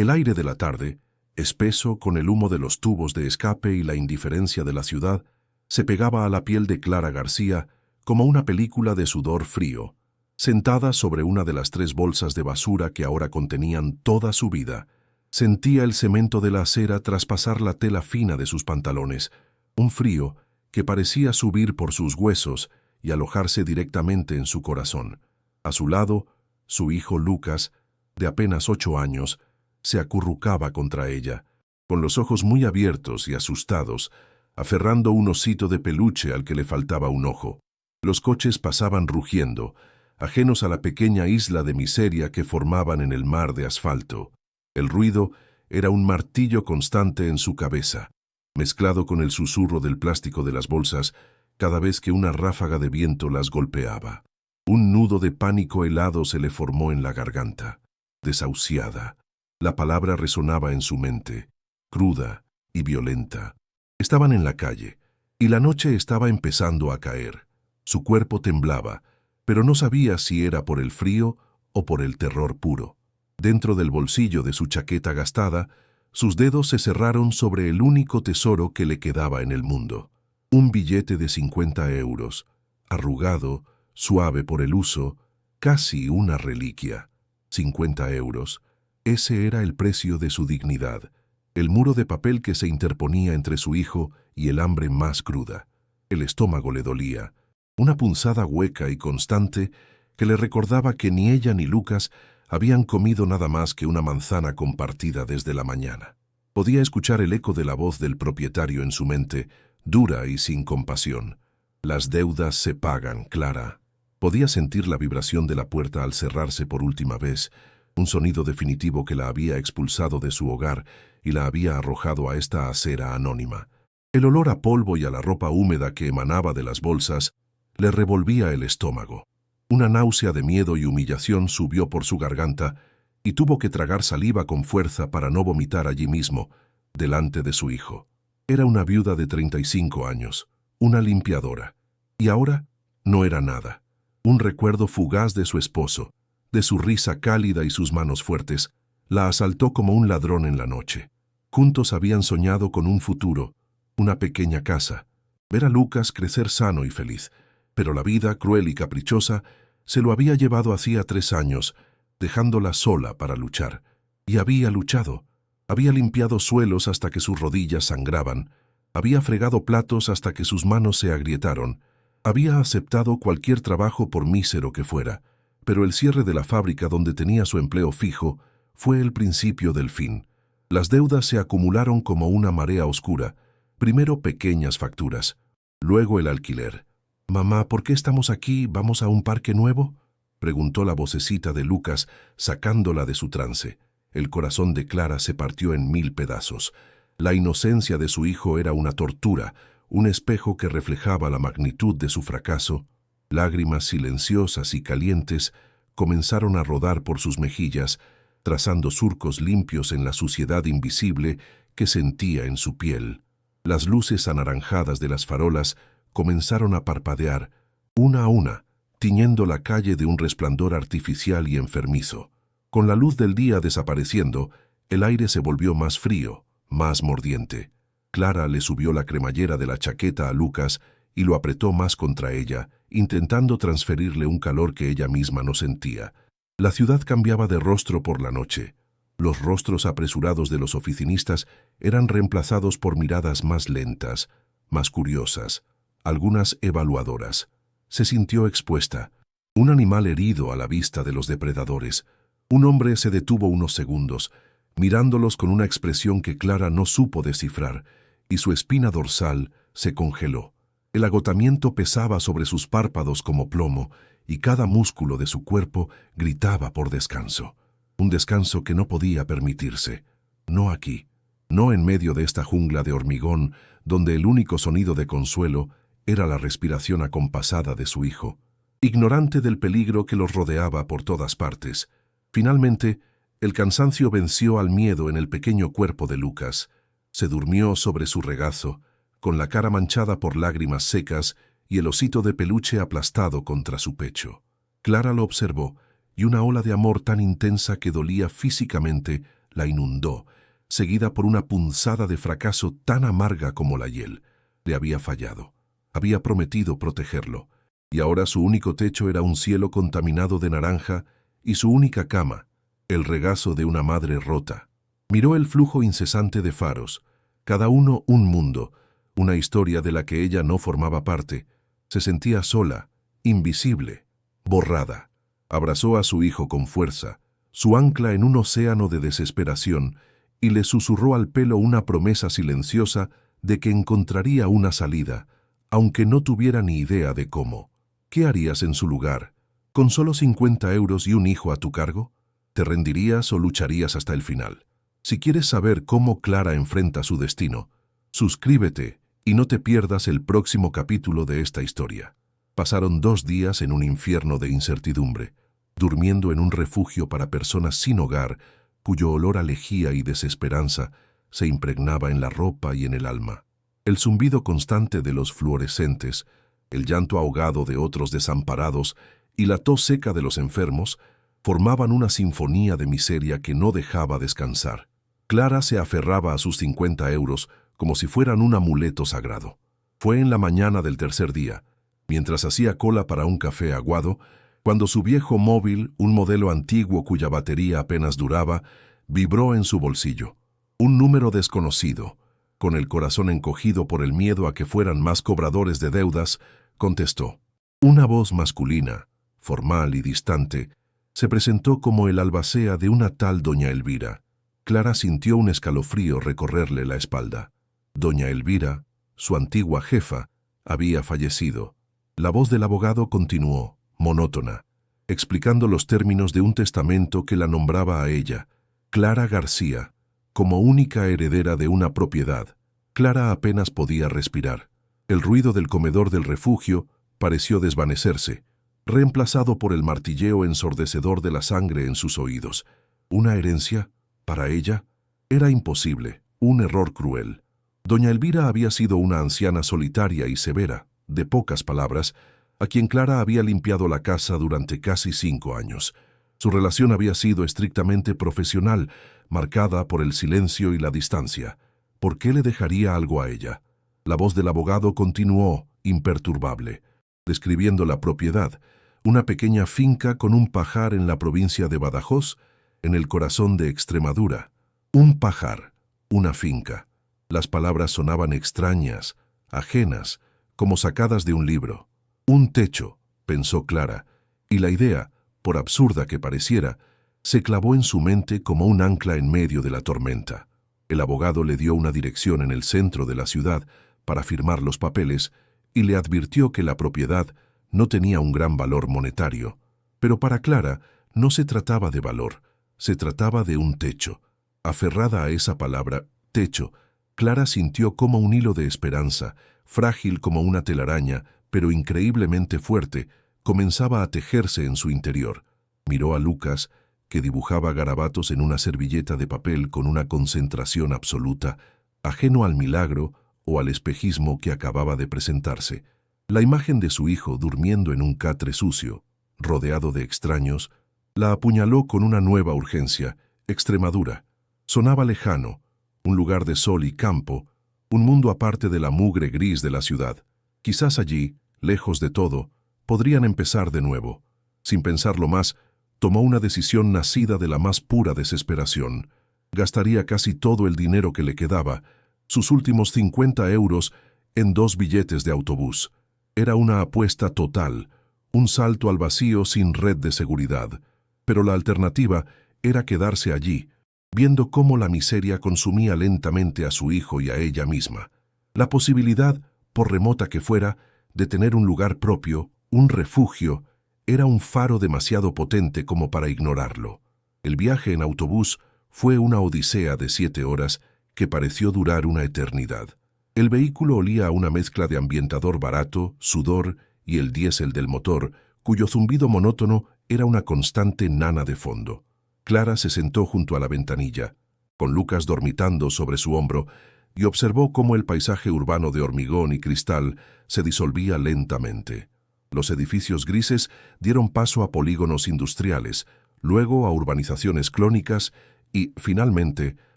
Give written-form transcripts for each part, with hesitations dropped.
El aire de la tarde, espeso con el humo de los tubos de escape y la indiferencia de la ciudad, se pegaba a la piel de Clara García como una película de sudor frío. Sentada sobre una de las 3 bolsas de basura que ahora contenían toda su vida, sentía el cemento de la acera traspasar la tela fina de sus pantalones, un frío que parecía subir por sus huesos y alojarse directamente en su corazón. A su lado, su hijo Lucas, de apenas 8 años, se acurrucaba contra ella, con los ojos muy abiertos y asustados, aferrando un osito de peluche al que le faltaba un ojo. Los coches pasaban rugiendo, ajenos a la pequeña isla de miseria que formaban en el mar de asfalto. El ruido era un martillo constante en su cabeza, mezclado con el susurro del plástico de las bolsas cada vez que una ráfaga de viento las golpeaba. Un nudo de pánico helado se le formó en la garganta. Desahuciada. La palabra resonaba en su mente, cruda y violenta. Estaban en la calle, y la noche estaba empezando a caer. Su cuerpo temblaba, pero no sabía si era por el frío o por el terror puro. Dentro del bolsillo de su chaqueta gastada, sus dedos se cerraron sobre el único tesoro que le quedaba en el mundo. Un billete de 50 euros, arrugado, suave por el uso, casi una reliquia. 50 euros. Ese era el precio de su dignidad, el muro de papel que se interponía entre su hijo y el hambre más cruda. El estómago le dolía, una punzada hueca y constante que le recordaba que ni ella ni Lucas habían comido nada más que una manzana compartida desde la mañana. Podía escuchar el eco de la voz del propietario en su mente, dura y sin compasión. Las deudas se pagan, Clara. Podía sentir la vibración de la puerta al cerrarse por última vez, un sonido definitivo que la había expulsado de su hogar y la había arrojado a esta acera anónima. El olor a polvo y a la ropa húmeda que emanaba de las bolsas le revolvía el estómago. Una náusea de miedo y humillación subió por su garganta y tuvo que tragar saliva con fuerza para no vomitar allí mismo, delante de su hijo. Era una viuda de 35 años, una limpiadora, y ahora no era nada. Un recuerdo fugaz de su esposo, de su risa cálida y sus manos fuertes, la asaltó como un ladrón en la noche. Juntos habían soñado con un futuro, una pequeña casa, ver a Lucas crecer sano y feliz, pero la vida, cruel y caprichosa, se lo había llevado hacía 3 años, dejándola sola para luchar. Y había luchado. Había limpiado suelos hasta que sus rodillas sangraban, había fregado platos hasta que sus manos se agrietaron, había aceptado cualquier trabajo por mísero que fuera, pero el cierre de la fábrica donde tenía su empleo fijo fue el principio del fin. Las deudas se acumularon como una marea oscura, primero pequeñas facturas, luego el alquiler. «Mamá, ¿por qué estamos aquí? ¿Vamos a un parque nuevo?», preguntó la vocecita de Lucas, sacándola de su trance. El corazón de Clara se partió en 1000 pedazos. La inocencia de su hijo era una tortura, un espejo que reflejaba la magnitud de su fracaso. Lágrimas silenciosas y calientes comenzaron a rodar por sus mejillas, trazando surcos limpios en la suciedad invisible que sentía en su piel. Las luces anaranjadas de las farolas comenzaron a parpadear, una a una, tiñendo la calle de un resplandor artificial y enfermizo. Con la luz del día desapareciendo, el aire se volvió más frío, más mordiente. Clara le subió la cremallera de la chaqueta a Lucas y lo apretó más contra ella, intentando transferirle un calor que ella misma no sentía. La ciudad cambiaba de rostro por la noche. Los rostros apresurados de los oficinistas eran reemplazados por miradas más lentas, más curiosas, algunas evaluadoras. Se sintió expuesta, un animal herido a la vista de los depredadores. Un hombre se detuvo unos segundos, mirándolos con una expresión que Clara no supo descifrar, y su espina dorsal se congeló. El agotamiento pesaba sobre sus párpados como plomo, y cada músculo de su cuerpo gritaba por descanso. Un descanso que no podía permitirse. No aquí, no en medio de esta jungla de hormigón, donde el único sonido de consuelo era la respiración acompasada de su hijo, ignorante del peligro que los rodeaba por todas partes. Finalmente, el cansancio venció al miedo en el pequeño cuerpo de Lucas. Se durmió sobre su regazo, con la cara manchada por lágrimas secas y el osito de peluche aplastado contra su pecho. Clara lo observó, y una ola de amor tan intensa que dolía físicamente la inundó, seguida por una punzada de fracaso tan amarga como la hiel. Le había fallado. Había prometido protegerlo, y ahora su único techo era un cielo contaminado de naranja y su única cama, el regazo de una madre rota. Miró el flujo incesante de faros, cada uno un mundo, una historia de la que ella no formaba parte. Se sentía sola, invisible, borrada. Abrazó a su hijo con fuerza, su ancla en un océano de desesperación, y le susurró al pelo una promesa silenciosa de que encontraría una salida, aunque no tuviera ni idea de cómo. ¿Qué harías en su lugar? ¿Con solo 50 euros y un hijo a tu cargo? ¿Te rendirías o lucharías hasta el final? Si quieres saber cómo Clara enfrenta su destino, suscríbete y no te pierdas el próximo capítulo de esta historia. Pasaron 2 días en un infierno de incertidumbre, durmiendo en un refugio para personas sin hogar, cuyo olor a lejía y desesperanza se impregnaba en la ropa y en el alma. El zumbido constante de los fluorescentes, el llanto ahogado de otros desamparados y la tos seca de los enfermos formaban una sinfonía de miseria que no dejaba descansar. Clara se aferraba a sus 50 euros como si fueran un amuleto sagrado. Fue en la mañana del tercer día, mientras hacía cola para un café aguado, cuando su viejo móvil, un modelo antiguo cuya batería apenas duraba, vibró en su bolsillo. Un número desconocido, con el corazón encogido por el miedo a que fueran más cobradores de deudas, contestó. Una voz masculina, formal y distante, se presentó como el albacea de una tal doña Elvira. Clara sintió un escalofrío recorrerle la espalda. Doña Elvira, su antigua jefa, había fallecido. La voz del abogado continuó, monótona, explicando los términos de un testamento que la nombraba a ella, Clara García, como única heredera de una propiedad. Clara apenas podía respirar. El ruido del comedor del refugio pareció desvanecerse, reemplazado por el martilleo ensordecedor de la sangre en sus oídos. ¿Una herencia? Para ella, era imposible, un error cruel. Doña Elvira había sido una anciana solitaria y severa, de pocas palabras, a quien Clara había limpiado la casa durante casi 5 años. Su relación había sido estrictamente profesional, marcada por el silencio y la distancia. ¿Por qué le dejaría algo a ella? La voz del abogado continuó, imperturbable, describiendo la propiedad, una pequeña finca con un pajar en la provincia de Badajoz, en el corazón de Extremadura. Un pajar, una finca. Las palabras sonaban extrañas, ajenas, como sacadas de un libro. Un techo, pensó Clara, y la idea, por absurda que pareciera, se clavó en su mente como un ancla en medio de la tormenta. El abogado le dio una dirección en el centro de la ciudad para firmar los papeles y le advirtió que la propiedad no tenía un gran valor monetario. Pero para Clara no se trataba de valor, se trataba de un techo. Aferrada a esa palabra, techo, Clara sintió como un hilo de esperanza, frágil como una telaraña, pero increíblemente fuerte, comenzaba a tejerse en su interior. Miró a Lucas, que dibujaba garabatos en una servilleta de papel con una concentración absoluta, ajeno al milagro o al espejismo que acababa de presentarse. La imagen de su hijo durmiendo en un catre sucio, rodeado de extraños, la apuñaló con una nueva urgencia. Extremadura. Sonaba lejano, un lugar de sol y campo, un mundo aparte de la mugre gris de la ciudad. Quizás allí, lejos de todo, podrían empezar de nuevo. Sin pensarlo más, tomó una decisión nacida de la más pura desesperación. Gastaría casi todo el dinero que le quedaba, sus últimos 50 euros, en 2 billetes de autobús. Era una apuesta total, un salto al vacío sin red de seguridad. Pero la alternativa era quedarse allí, viendo cómo la miseria consumía lentamente a su hijo y a ella misma. La posibilidad, por remota que fuera, de tener un lugar propio, un refugio, era un faro demasiado potente como para ignorarlo. El viaje en autobús fue una odisea de 7 horas que pareció durar una eternidad. El vehículo olía a una mezcla de ambientador barato, sudor y el diésel del motor, cuyo zumbido monótono era una constante nana de fondo. Clara se sentó junto a la ventanilla, con Lucas dormitando sobre su hombro, y observó cómo el paisaje urbano de hormigón y cristal se disolvía lentamente. Los edificios grises dieron paso a polígonos industriales, luego a urbanizaciones clónicas y, finalmente,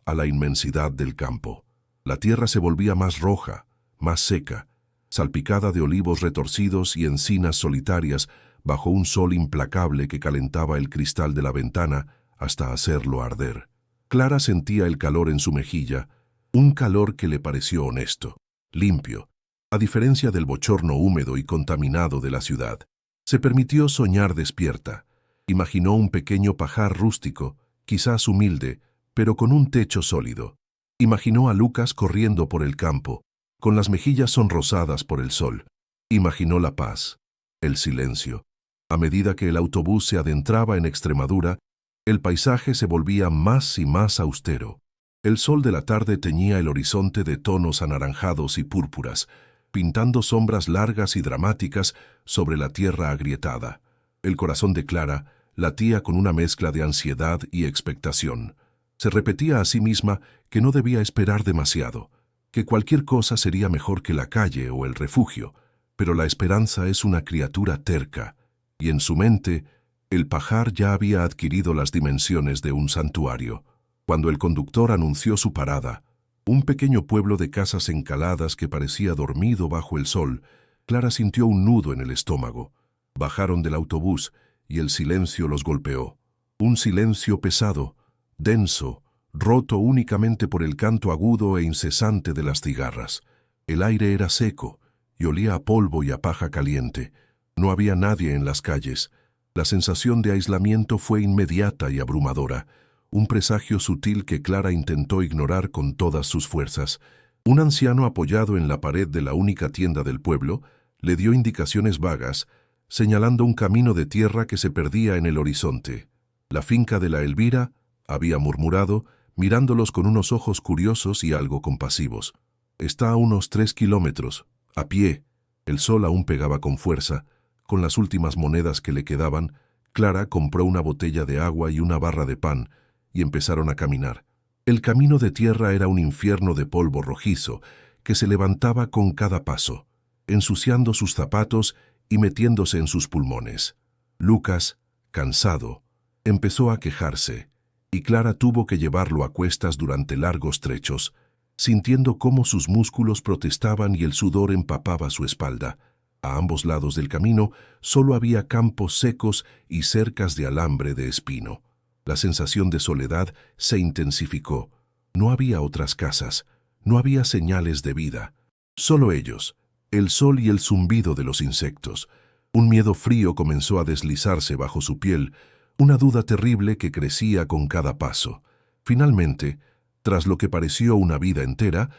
a la inmensidad del campo. La tierra se volvía más roja, más seca, salpicada de olivos retorcidos y encinas solitarias bajo un sol implacable que calentaba el cristal de la ventana hasta hacerlo arder. Clara sentía el calor en su mejilla, un calor que le pareció honesto, limpio, a diferencia del bochorno húmedo y contaminado de la ciudad. Se permitió soñar despierta. Imaginó un pequeño pajar rústico, quizás humilde, pero con un techo sólido. Imaginó a Lucas corriendo por el campo, con las mejillas sonrosadas por el sol. Imaginó la paz, el silencio. A medida que el autobús se adentraba en Extremadura, el paisaje se volvía más y más austero. El sol de la tarde teñía el horizonte de tonos anaranjados y púrpuras, pintando sombras largas y dramáticas sobre la tierra agrietada. El corazón de Clara latía con una mezcla de ansiedad y expectación. Se repetía a sí misma que no debía esperar demasiado, que cualquier cosa sería mejor que la calle o el refugio, pero la esperanza es una criatura terca, y en su mente el pajar ya había adquirido las dimensiones de un santuario. Cuando el conductor anunció su parada, un pequeño pueblo de casas encaladas que parecía dormido bajo el sol, Clara sintió un nudo en el estómago. Bajaron del autobús y el silencio los golpeó. Un silencio pesado, denso, roto únicamente por el canto agudo e incesante de las cigarras. El aire era seco y olía a polvo y a paja caliente. No había nadie en las calles. La sensación de aislamiento fue inmediata y abrumadora, un presagio sutil que Clara intentó ignorar con todas sus fuerzas. Un anciano apoyado en la pared de la única tienda del pueblo le dio indicaciones vagas, señalando un camino de tierra que se perdía en el horizonte. La finca de la Elvira, había murmurado, mirándolos con unos ojos curiosos y algo compasivos. Está a unos 3 kilómetros, a pie. El sol aún pegaba con fuerza. Con las últimas monedas que le quedaban, Clara compró una botella de agua y una barra de pan, y empezaron a caminar. El camino de tierra era un infierno de polvo rojizo que se levantaba con cada paso, ensuciando sus zapatos y metiéndose en sus pulmones. Lucas, cansado, empezó a quejarse, y Clara tuvo que llevarlo a cuestas durante largos trechos, sintiendo cómo sus músculos protestaban y el sudor empapaba su espalda. A ambos lados del camino solo había campos secos y cercas de alambre de espino. La sensación de soledad se intensificó. No había otras casas, no había señales de vida. Solo ellos, el sol y el zumbido de los insectos. Un miedo frío comenzó a deslizarse bajo su piel, una duda terrible que crecía con cada paso. Finalmente, tras lo que pareció una vida entera,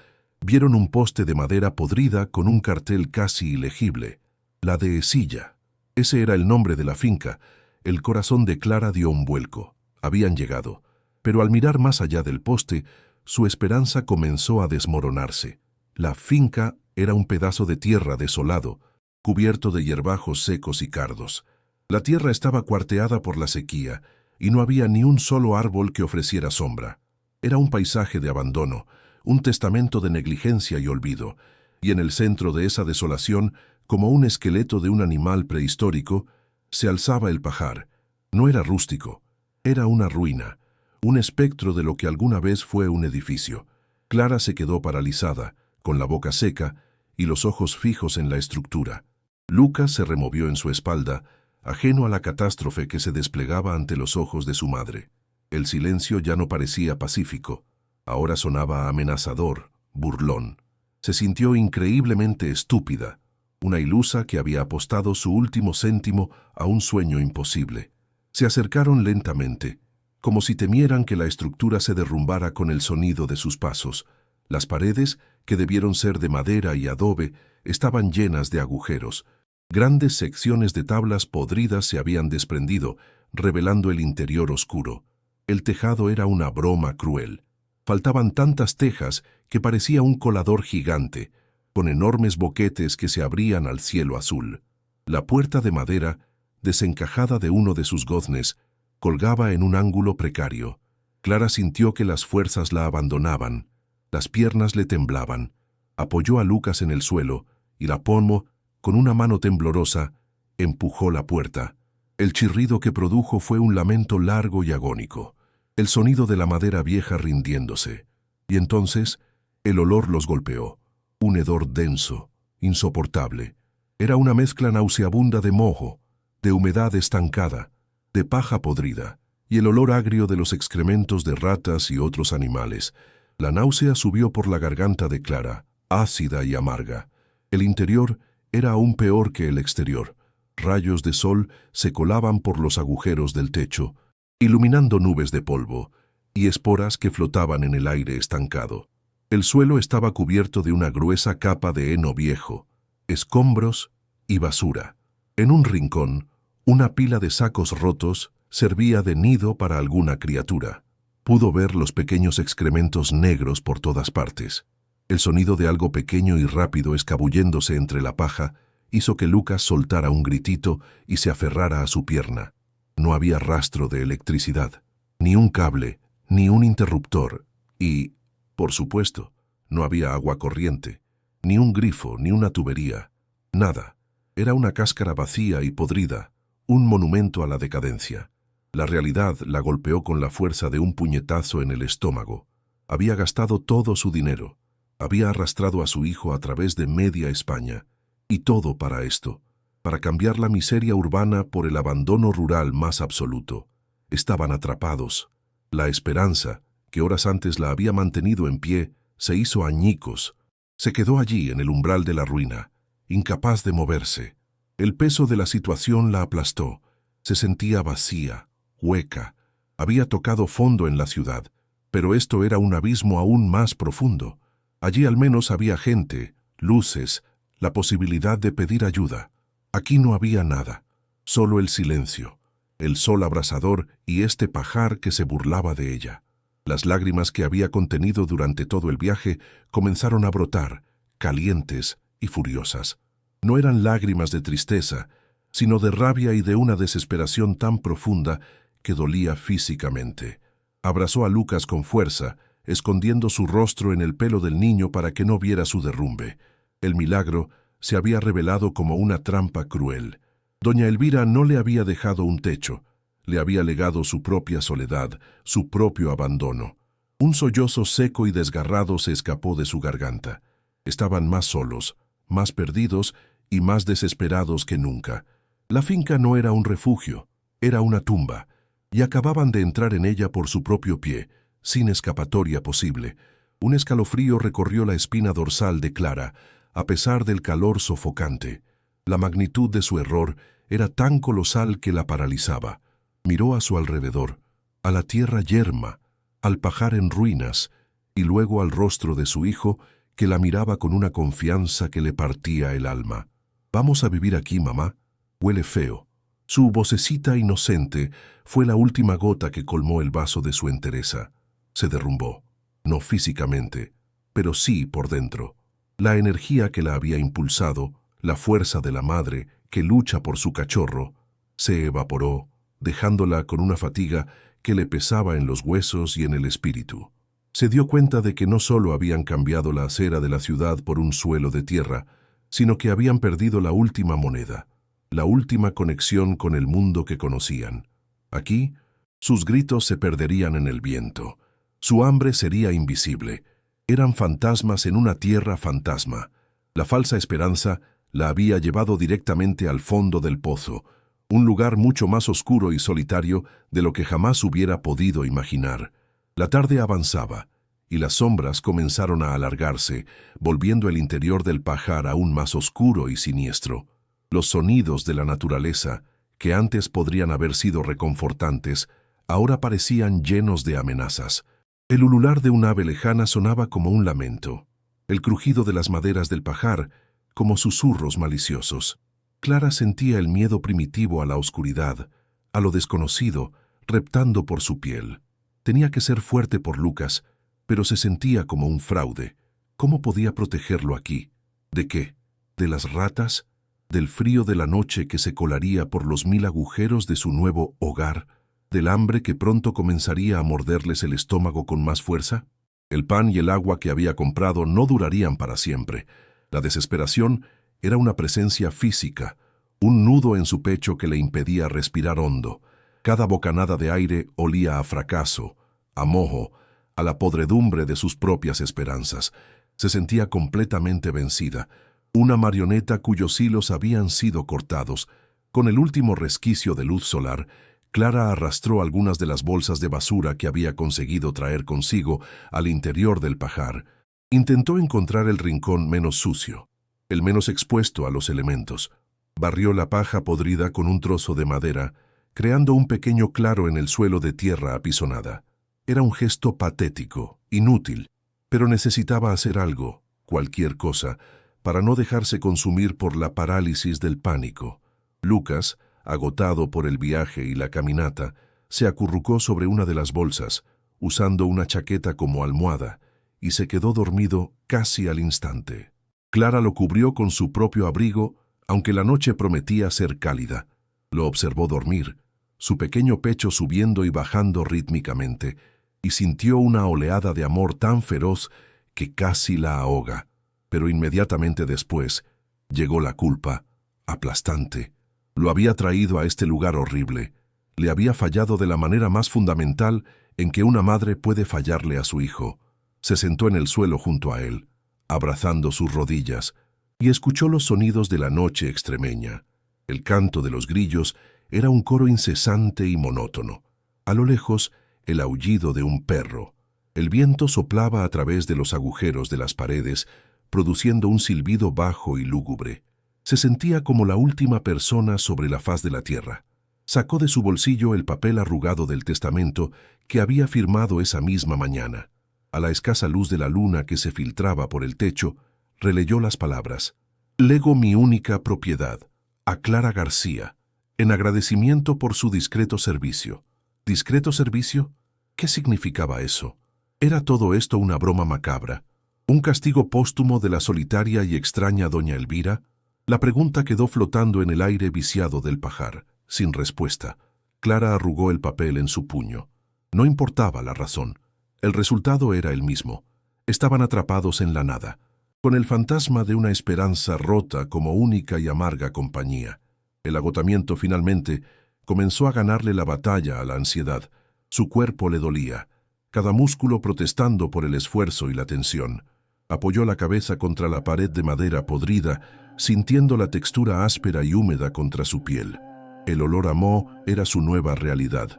vieron un poste de madera podrida con un cartel casi ilegible, la dehesilla. Ese era el nombre de la finca. El corazón de Clara dio un vuelco. Habían llegado, pero al mirar más allá del poste, su esperanza comenzó a desmoronarse. La finca era un pedazo de tierra desolado, cubierto de hierbajos secos y cardos. La tierra estaba cuarteada por la sequía, y no había ni un solo árbol que ofreciera sombra. Era un paisaje de abandono, un testamento de negligencia y olvido, y en el centro de esa desolación, como un esqueleto de un animal prehistórico, se alzaba el pajar. No era rústico. Era una ruina, un espectro de lo que alguna vez fue un edificio. Clara se quedó paralizada, con la boca seca y los ojos fijos en la estructura. Lucas se removió en su espalda, ajeno a la catástrofe que se desplegaba ante los ojos de su madre. El silencio ya no parecía pacífico, ahora sonaba amenazador, burlón. Se sintió increíblemente estúpida, una ilusa que había apostado su último céntimo a un sueño imposible. Se acercaron lentamente, como si temieran que la estructura se derrumbara con el sonido de sus pasos. Las paredes, que debieron ser de madera y adobe, estaban llenas de agujeros. Grandes secciones de tablas podridas se habían desprendido, revelando el interior oscuro. El tejado era una broma cruel. Faltaban tantas tejas que parecía un colador gigante, con enormes boquetes que se abrían al cielo azul. La puerta de madera, desencajada de uno de sus goznes, colgaba en un ángulo precario. Clara sintió que las fuerzas la abandonaban. Las piernas le temblaban. Apoyó a Lucas en el suelo y la Pomo, con una mano temblorosa, empujó la puerta. El chirrido que produjo fue un lamento largo y agónico. el sonido de la madera vieja rindiéndose. Y entonces el olor los golpeó, un hedor denso, insoportable. Era una mezcla nauseabunda de moho, de humedad estancada, de paja podrida, y el olor agrio de los excrementos de ratas y otros animales. La náusea subió por la garganta de Clara, ácida y amarga. El interior era aún peor que el exterior. Rayos de sol se colaban por los agujeros del techo, iluminando nubes de polvo y esporas que flotaban en el aire estancado. El suelo estaba cubierto de una gruesa capa de heno viejo, escombros y basura. En un rincón, una pila de sacos rotos servía de nido para alguna criatura. Pudo ver los pequeños excrementos negros por todas partes. El sonido de algo pequeño y rápido escabulléndose entre la paja hizo que Lucas soltara un gritito y se aferrara a su pierna. No había rastro de electricidad, ni un cable, ni un interruptor, y, por supuesto, no había agua corriente, ni un grifo, ni una tubería. Nada. Era una cáscara vacía y podrida, un monumento a la decadencia. La realidad la golpeó con la fuerza de un puñetazo en el estómago. Había gastado todo su dinero. Había arrastrado a su hijo a través de media España. Y todo para esto, para cambiar la miseria urbana por el abandono rural más absoluto. Estaban atrapados. La esperanza, que horas antes la había mantenido en pie, se hizo añicos. Se quedó allí en el umbral de la ruina, incapaz de moverse. El peso de la situación la aplastó. Se sentía vacía, hueca. Había tocado fondo en la ciudad, pero esto era un abismo aún más profundo. Allí al menos había gente, luces, la posibilidad de pedir ayuda. Aquí no había nada, solo el silencio, el sol abrasador y este pajar que se burlaba de ella. Las lágrimas que había contenido durante todo el viaje comenzaron a brotar, calientes y furiosas. No eran lágrimas de tristeza, sino de rabia y de una desesperación tan profunda que dolía físicamente. Abrazó a Lucas con fuerza, escondiendo su rostro en el pelo del niño para que no viera su derrumbe. El milagro se había revelado como una trampa cruel. Doña Elvira no le había dejado un techo, le había legado su propia soledad, su propio abandono. Un sollozo seco y desgarrado se escapó de su garganta. Estaban más solos, más perdidos y más desesperados que nunca. La finca no era un refugio, era una tumba, y acababan de entrar en ella por su propio pie, sin escapatoria posible. Un escalofrío recorrió la espina dorsal de Clara, a pesar del calor sofocante. La magnitud de su error era tan colosal que la paralizaba. Miró a su alrededor, a la tierra yerma, al pajar en ruinas, y luego al rostro de su hijo, que la miraba con una confianza que le partía el alma. «¿Vamos a vivir aquí, mamá? Huele feo». Su vocecita inocente fue la última gota que colmó el vaso de su entereza. Se derrumbó, no físicamente, pero sí por dentro. La energía que la había impulsado, la fuerza de la madre que lucha por su cachorro, se evaporó, dejándola con una fatiga que le pesaba en los huesos y en el espíritu. Se dio cuenta de que no solo habían cambiado la acera de la ciudad por un suelo de tierra, sino que habían perdido la última moneda, la última conexión con el mundo que conocían. Aquí, sus gritos se perderían en el viento. Su hambre sería invisible. Eran fantasmas en una tierra fantasma. La falsa esperanza la había llevado directamente al fondo del pozo, un lugar mucho más oscuro y solitario de lo que jamás hubiera podido imaginar. La tarde avanzaba, y las sombras comenzaron a alargarse, volviendo el interior del pajar aún más oscuro y siniestro. Los sonidos de la naturaleza, que antes podrían haber sido reconfortantes, ahora parecían llenos de amenazas. El ulular de un ave lejana sonaba como un lamento, el crujido de las maderas del pajar como susurros maliciosos. Clara sentía el miedo primitivo a la oscuridad, a lo desconocido, reptando por su piel. Tenía que ser fuerte por Lucas, pero se sentía como un fraude. ¿Cómo podía protegerlo aquí? ¿De qué? ¿De las ratas? ¿Del frío de la noche que se colaría por los 1000 agujeros de su nuevo hogar? ¿Del hambre que pronto comenzaría a morderles el estómago con más fuerza? El pan y el agua que había comprado no durarían para siempre. La desesperación era una presencia física, un nudo en su pecho que le impedía respirar hondo. Cada bocanada de aire olía a fracaso, a moho, a la podredumbre de sus propias esperanzas. Se sentía completamente vencida, una marioneta cuyos hilos habían sido cortados. Con el último resquicio de luz solar, Clara arrastró algunas de las bolsas de basura que había conseguido traer consigo al interior del pajar. Intentó encontrar el rincón menos sucio, el menos expuesto a los elementos. Barrió la paja podrida con un trozo de madera, creando un pequeño claro en el suelo de tierra apisonada. Era un gesto patético, inútil, pero necesitaba hacer algo, cualquier cosa, para no dejarse consumir por la parálisis del pánico. Lucas, agotado por el viaje y la caminata, se acurrucó sobre una de las bolsas, usando una chaqueta como almohada, y se quedó dormido casi al instante. Clara lo cubrió con su propio abrigo, aunque la noche prometía ser cálida. Lo observó dormir, su pequeño pecho subiendo y bajando rítmicamente, y sintió una oleada de amor tan feroz que casi la ahoga. Pero inmediatamente después llegó la culpa, aplastante. Lo había traído a este lugar horrible. Le había fallado de la manera más fundamental en que una madre puede fallarle a su hijo. Se sentó en el suelo junto a él, abrazando sus rodillas, y escuchó los sonidos de la noche extremeña. El canto de los grillos era un coro incesante y monótono. A lo lejos, el aullido de un perro. El viento soplaba a través de los agujeros de las paredes, produciendo un silbido bajo y lúgubre. Se sentía como la última persona sobre la faz de la tierra. Sacó de su bolsillo el papel arrugado del testamento que había firmado esa misma mañana. A la escasa luz de la luna que se filtraba por el techo, releyó las palabras: «Lego mi única propiedad, a Clara García, en agradecimiento por su discreto servicio». ¿Discreto servicio? ¿Qué significaba eso? ¿Era todo esto una broma macabra? ¿Un castigo póstumo de la solitaria y extraña doña Elvira? La pregunta quedó flotando en el aire viciado del pajar, sin respuesta. Clara arrugó el papel en su puño. No importaba la razón. El resultado era el mismo. Estaban atrapados en la nada, con el fantasma de una esperanza rota como única y amarga compañía. El agotamiento finalmente comenzó a ganarle la batalla a la ansiedad. Su cuerpo le dolía, cada músculo protestando por el esfuerzo y la tensión. Apoyó la cabeza contra la pared de madera podrida, sintiendo la textura áspera y húmeda contra su piel. El olor a moho era su nueva realidad.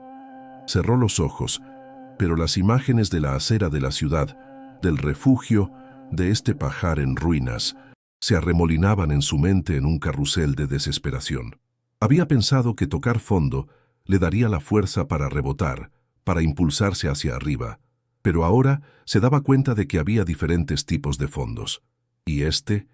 Cerró los ojos, pero las imágenes de la acera de la ciudad, del refugio, de este pajar en ruinas, se arremolinaban en su mente en un carrusel de desesperación. Había pensado que tocar fondo le daría la fuerza para rebotar, para impulsarse hacia arriba, pero ahora se daba cuenta de que había diferentes tipos de fondos. Y este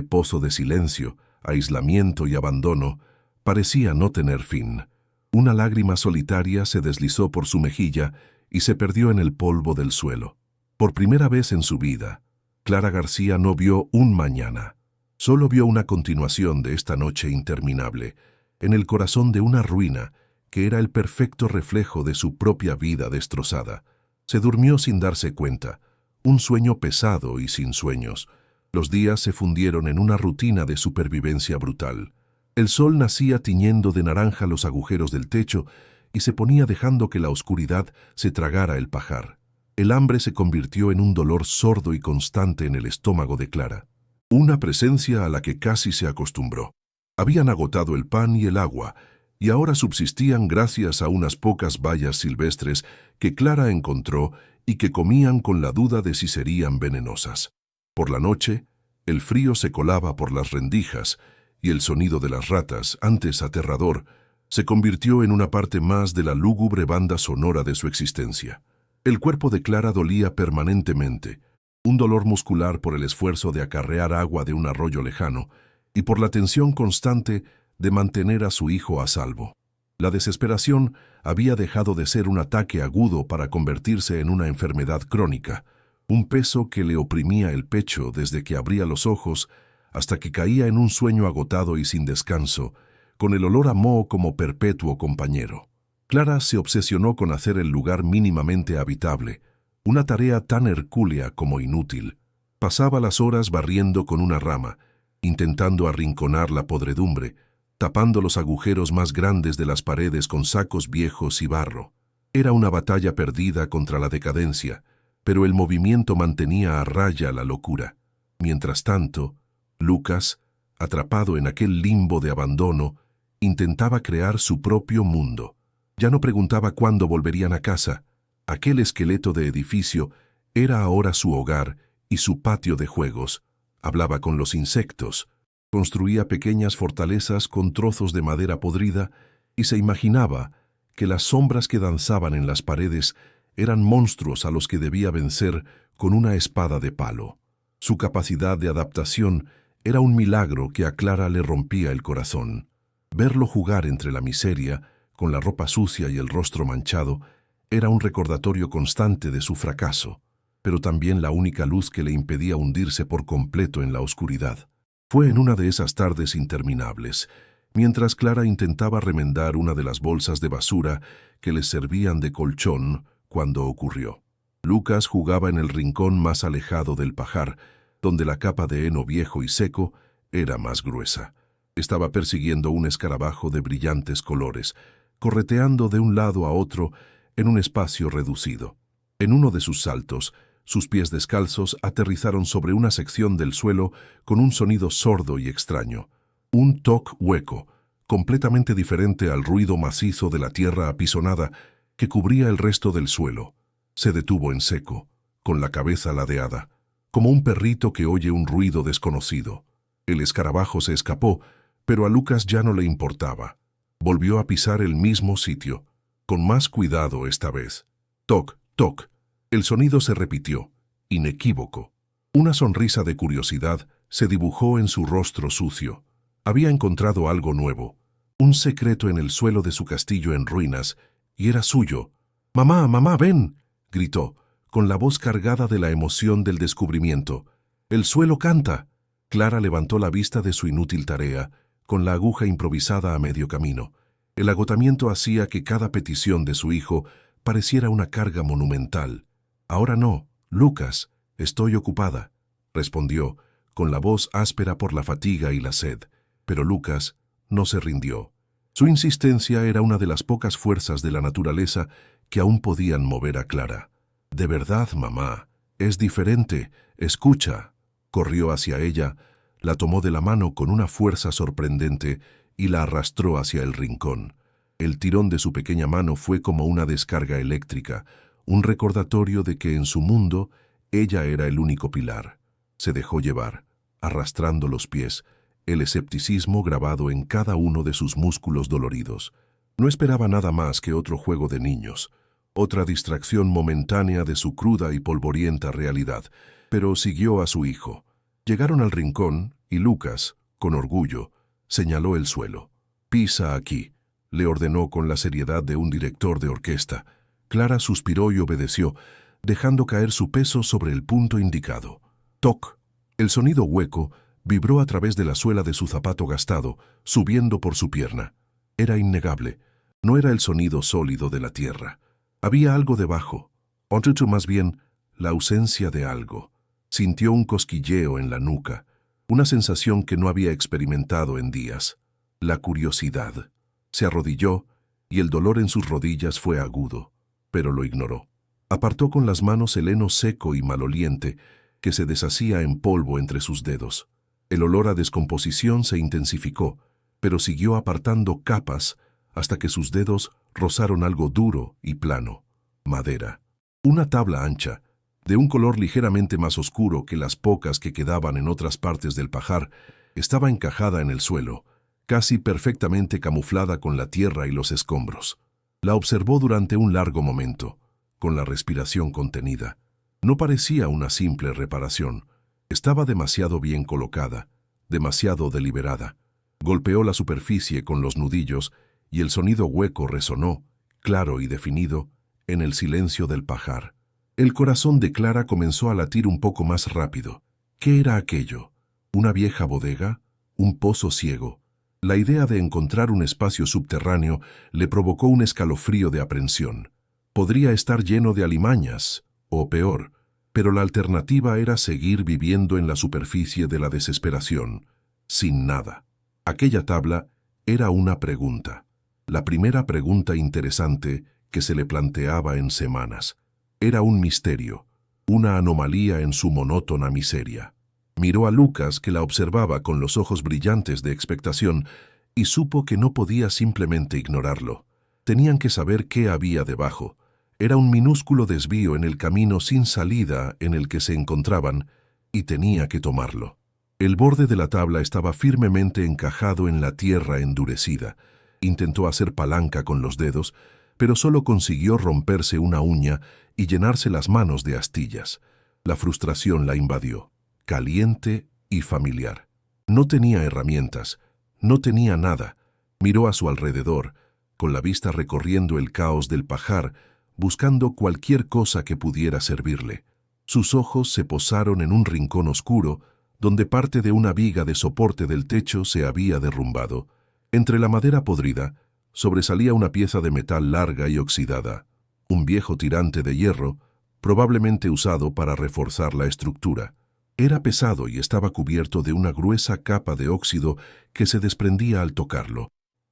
pozo de silencio, aislamiento y abandono, parecía no tener fin. Una lágrima solitaria se deslizó por su mejilla y se perdió en el polvo del suelo. Por primera vez en su vida, Clara García no vio un mañana. Solo vio una continuación de esta noche interminable, en el corazón de una ruina que era el perfecto reflejo de su propia vida destrozada. Se durmió sin darse cuenta, un sueño pesado y sin sueños. Los días se fundieron en una rutina de supervivencia brutal. El sol nacía tiñendo de naranja los agujeros del techo y se ponía dejando que la oscuridad se tragara el pajar. El hambre se convirtió en un dolor sordo y constante en el estómago de Clara. Una presencia a la que casi se acostumbró. Habían agotado el pan y el agua, y ahora subsistían gracias a unas pocas bayas silvestres que Clara encontró y que comían con la duda de si serían venenosas. Por la noche, el frío se colaba por las rendijas, y el sonido de las ratas, antes aterrador, se convirtió en una parte más de la lúgubre banda sonora de su existencia. El cuerpo de Clara dolía permanentemente, un dolor muscular por el esfuerzo de acarrear agua de un arroyo lejano y por la tensión constante de mantener a su hijo a salvo. La desesperación había dejado de ser un ataque agudo para convertirse en una enfermedad crónica, un peso que le oprimía el pecho desde que abría los ojos hasta que caía en un sueño agotado y sin descanso, con el olor a moho como perpetuo compañero. Clara se obsesionó con hacer el lugar mínimamente habitable, una tarea tan hercúlea como inútil. Pasaba las horas barriendo con una rama, intentando arrinconar la podredumbre, tapando los agujeros más grandes de las paredes con sacos viejos y barro. Era una batalla perdida contra la decadencia, pero el movimiento mantenía a raya la locura. Mientras tanto, Lucas, atrapado en aquel limbo de abandono, intentaba crear su propio mundo. Ya no preguntaba cuándo volverían a casa. Aquel esqueleto de edificio era ahora su hogar y su patio de juegos. Hablaba con los insectos, construía pequeñas fortalezas con trozos de madera podrida y se imaginaba que las sombras que danzaban en las paredes eran monstruos a los que debía vencer con una espada de palo. Su capacidad de adaptación era un milagro que a Clara le rompía el corazón. Verlo jugar entre la miseria, con la ropa sucia y el rostro manchado, era un recordatorio constante de su fracaso, pero también la única luz que le impedía hundirse por completo en la oscuridad. Fue en una de esas tardes interminables, mientras Clara intentaba remendar una de las bolsas de basura que les servían de colchón, cuando ocurrió. Lucas jugaba en el rincón más alejado del pajar, donde la capa de heno viejo y seco era más gruesa. Estaba persiguiendo un escarabajo de brillantes colores, correteando de un lado a otro en un espacio reducido. En uno de sus saltos, sus pies descalzos aterrizaron sobre una sección del suelo con un sonido sordo y extraño. Un toc hueco, completamente diferente al ruido macizo de la tierra apisonada que cubría el resto del suelo. Se detuvo en seco, con la cabeza ladeada, como un perrito que oye un ruido desconocido. El escarabajo se escapó, pero a Lucas ya no le importaba. Volvió a pisar el mismo sitio, con más cuidado esta vez. Toc, toc. El sonido se repitió, inequívoco. Una sonrisa de curiosidad se dibujó en su rostro sucio. Había encontrado algo nuevo, un secreto en el suelo de su castillo en ruinas, y era suyo. «¡Mamá, mamá, ven!», gritó, con la voz cargada de la emoción del descubrimiento. «¡El suelo canta!». Clara levantó la vista de su inútil tarea, con la aguja improvisada a medio camino. El agotamiento hacía que cada petición de su hijo pareciera una carga monumental. «Ahora no, Lucas, estoy ocupada», respondió, con la voz áspera por la fatiga y la sed. Pero Lucas no se rindió. Su insistencia era una de las pocas fuerzas de la naturaleza que aún podían mover a Clara. «De verdad, mamá, es diferente. Escucha». Corrió hacia ella, la tomó de la mano con una fuerza sorprendente y la arrastró hacia el rincón. El tirón de su pequeña mano fue como una descarga eléctrica, un recordatorio de que en su mundo ella era el único pilar. Se dejó llevar, arrastrando los pies, el escepticismo grabado en cada uno de sus músculos doloridos. No esperaba nada más que otro juego de niños, otra distracción momentánea de su cruda y polvorienta realidad, pero siguió a su hijo. Llegaron al rincón y Lucas, con orgullo, señaló el suelo. «Pisa aquí», le ordenó con la seriedad de un director de orquesta. Clara suspiró y obedeció, dejando caer su peso sobre el punto indicado. «Toc». El sonido hueco vibró a través de la suela de su zapato gastado, subiendo por su pierna. Era innegable. No era el sonido sólido de la tierra. Había algo debajo, o más bien, la ausencia de algo. Sintió un cosquilleo en la nuca, una sensación que no había experimentado en días. La curiosidad. Se arrodilló, y el dolor en sus rodillas fue agudo, pero lo ignoró. Apartó con las manos el heno seco y maloliente que se deshacía en polvo entre sus dedos. El olor a descomposición se intensificó, pero siguió apartando capas hasta que sus dedos rozaron algo duro y plano. Madera. Una tabla ancha, de un color ligeramente más oscuro que las pocas que quedaban en otras partes del pajar, estaba encajada en el suelo, casi perfectamente camuflada con la tierra y los escombros. La observó durante un largo momento, con la respiración contenida. No parecía una simple reparación. Estaba demasiado bien colocada, demasiado deliberada. Golpeó la superficie con los nudillos y el sonido hueco resonó, claro y definido, en el silencio del pajar. El corazón de Clara comenzó a latir un poco más rápido. ¿Qué era aquello? ¿Una vieja bodega? ¿Un pozo ciego? La idea de encontrar un espacio subterráneo le provocó un escalofrío de aprensión. Podría estar lleno de alimañas, o peor, pero la alternativa era seguir viviendo en la superficie de la desesperación, sin nada. Aquella tabla era una pregunta, la primera pregunta interesante que se le planteaba en semanas. Era un misterio, una anomalía en su monótona miseria. Miró a Lucas, que la observaba con los ojos brillantes de expectación, y supo que no podía simplemente ignorarlo. Tenían que saber qué había debajo. Era un minúsculo desvío en el camino sin salida en el que se encontraban, y tenía que tomarlo. El borde de la tabla estaba firmemente encajado en la tierra endurecida. Intentó hacer palanca con los dedos, pero solo consiguió romperse una uña y llenarse las manos de astillas. La frustración la invadió, caliente y familiar. No tenía herramientas, no tenía nada. Miró a su alrededor, con la vista recorriendo el caos del pajar, buscando cualquier cosa que pudiera servirle. Sus ojos se posaron en un rincón oscuro, donde parte de una viga de soporte del techo se había derrumbado. Entre la madera podrida, sobresalía una pieza de metal larga y oxidada, un viejo tirante de hierro, probablemente usado para reforzar la estructura. Era pesado y estaba cubierto de una gruesa capa de óxido que se desprendía al tocarlo,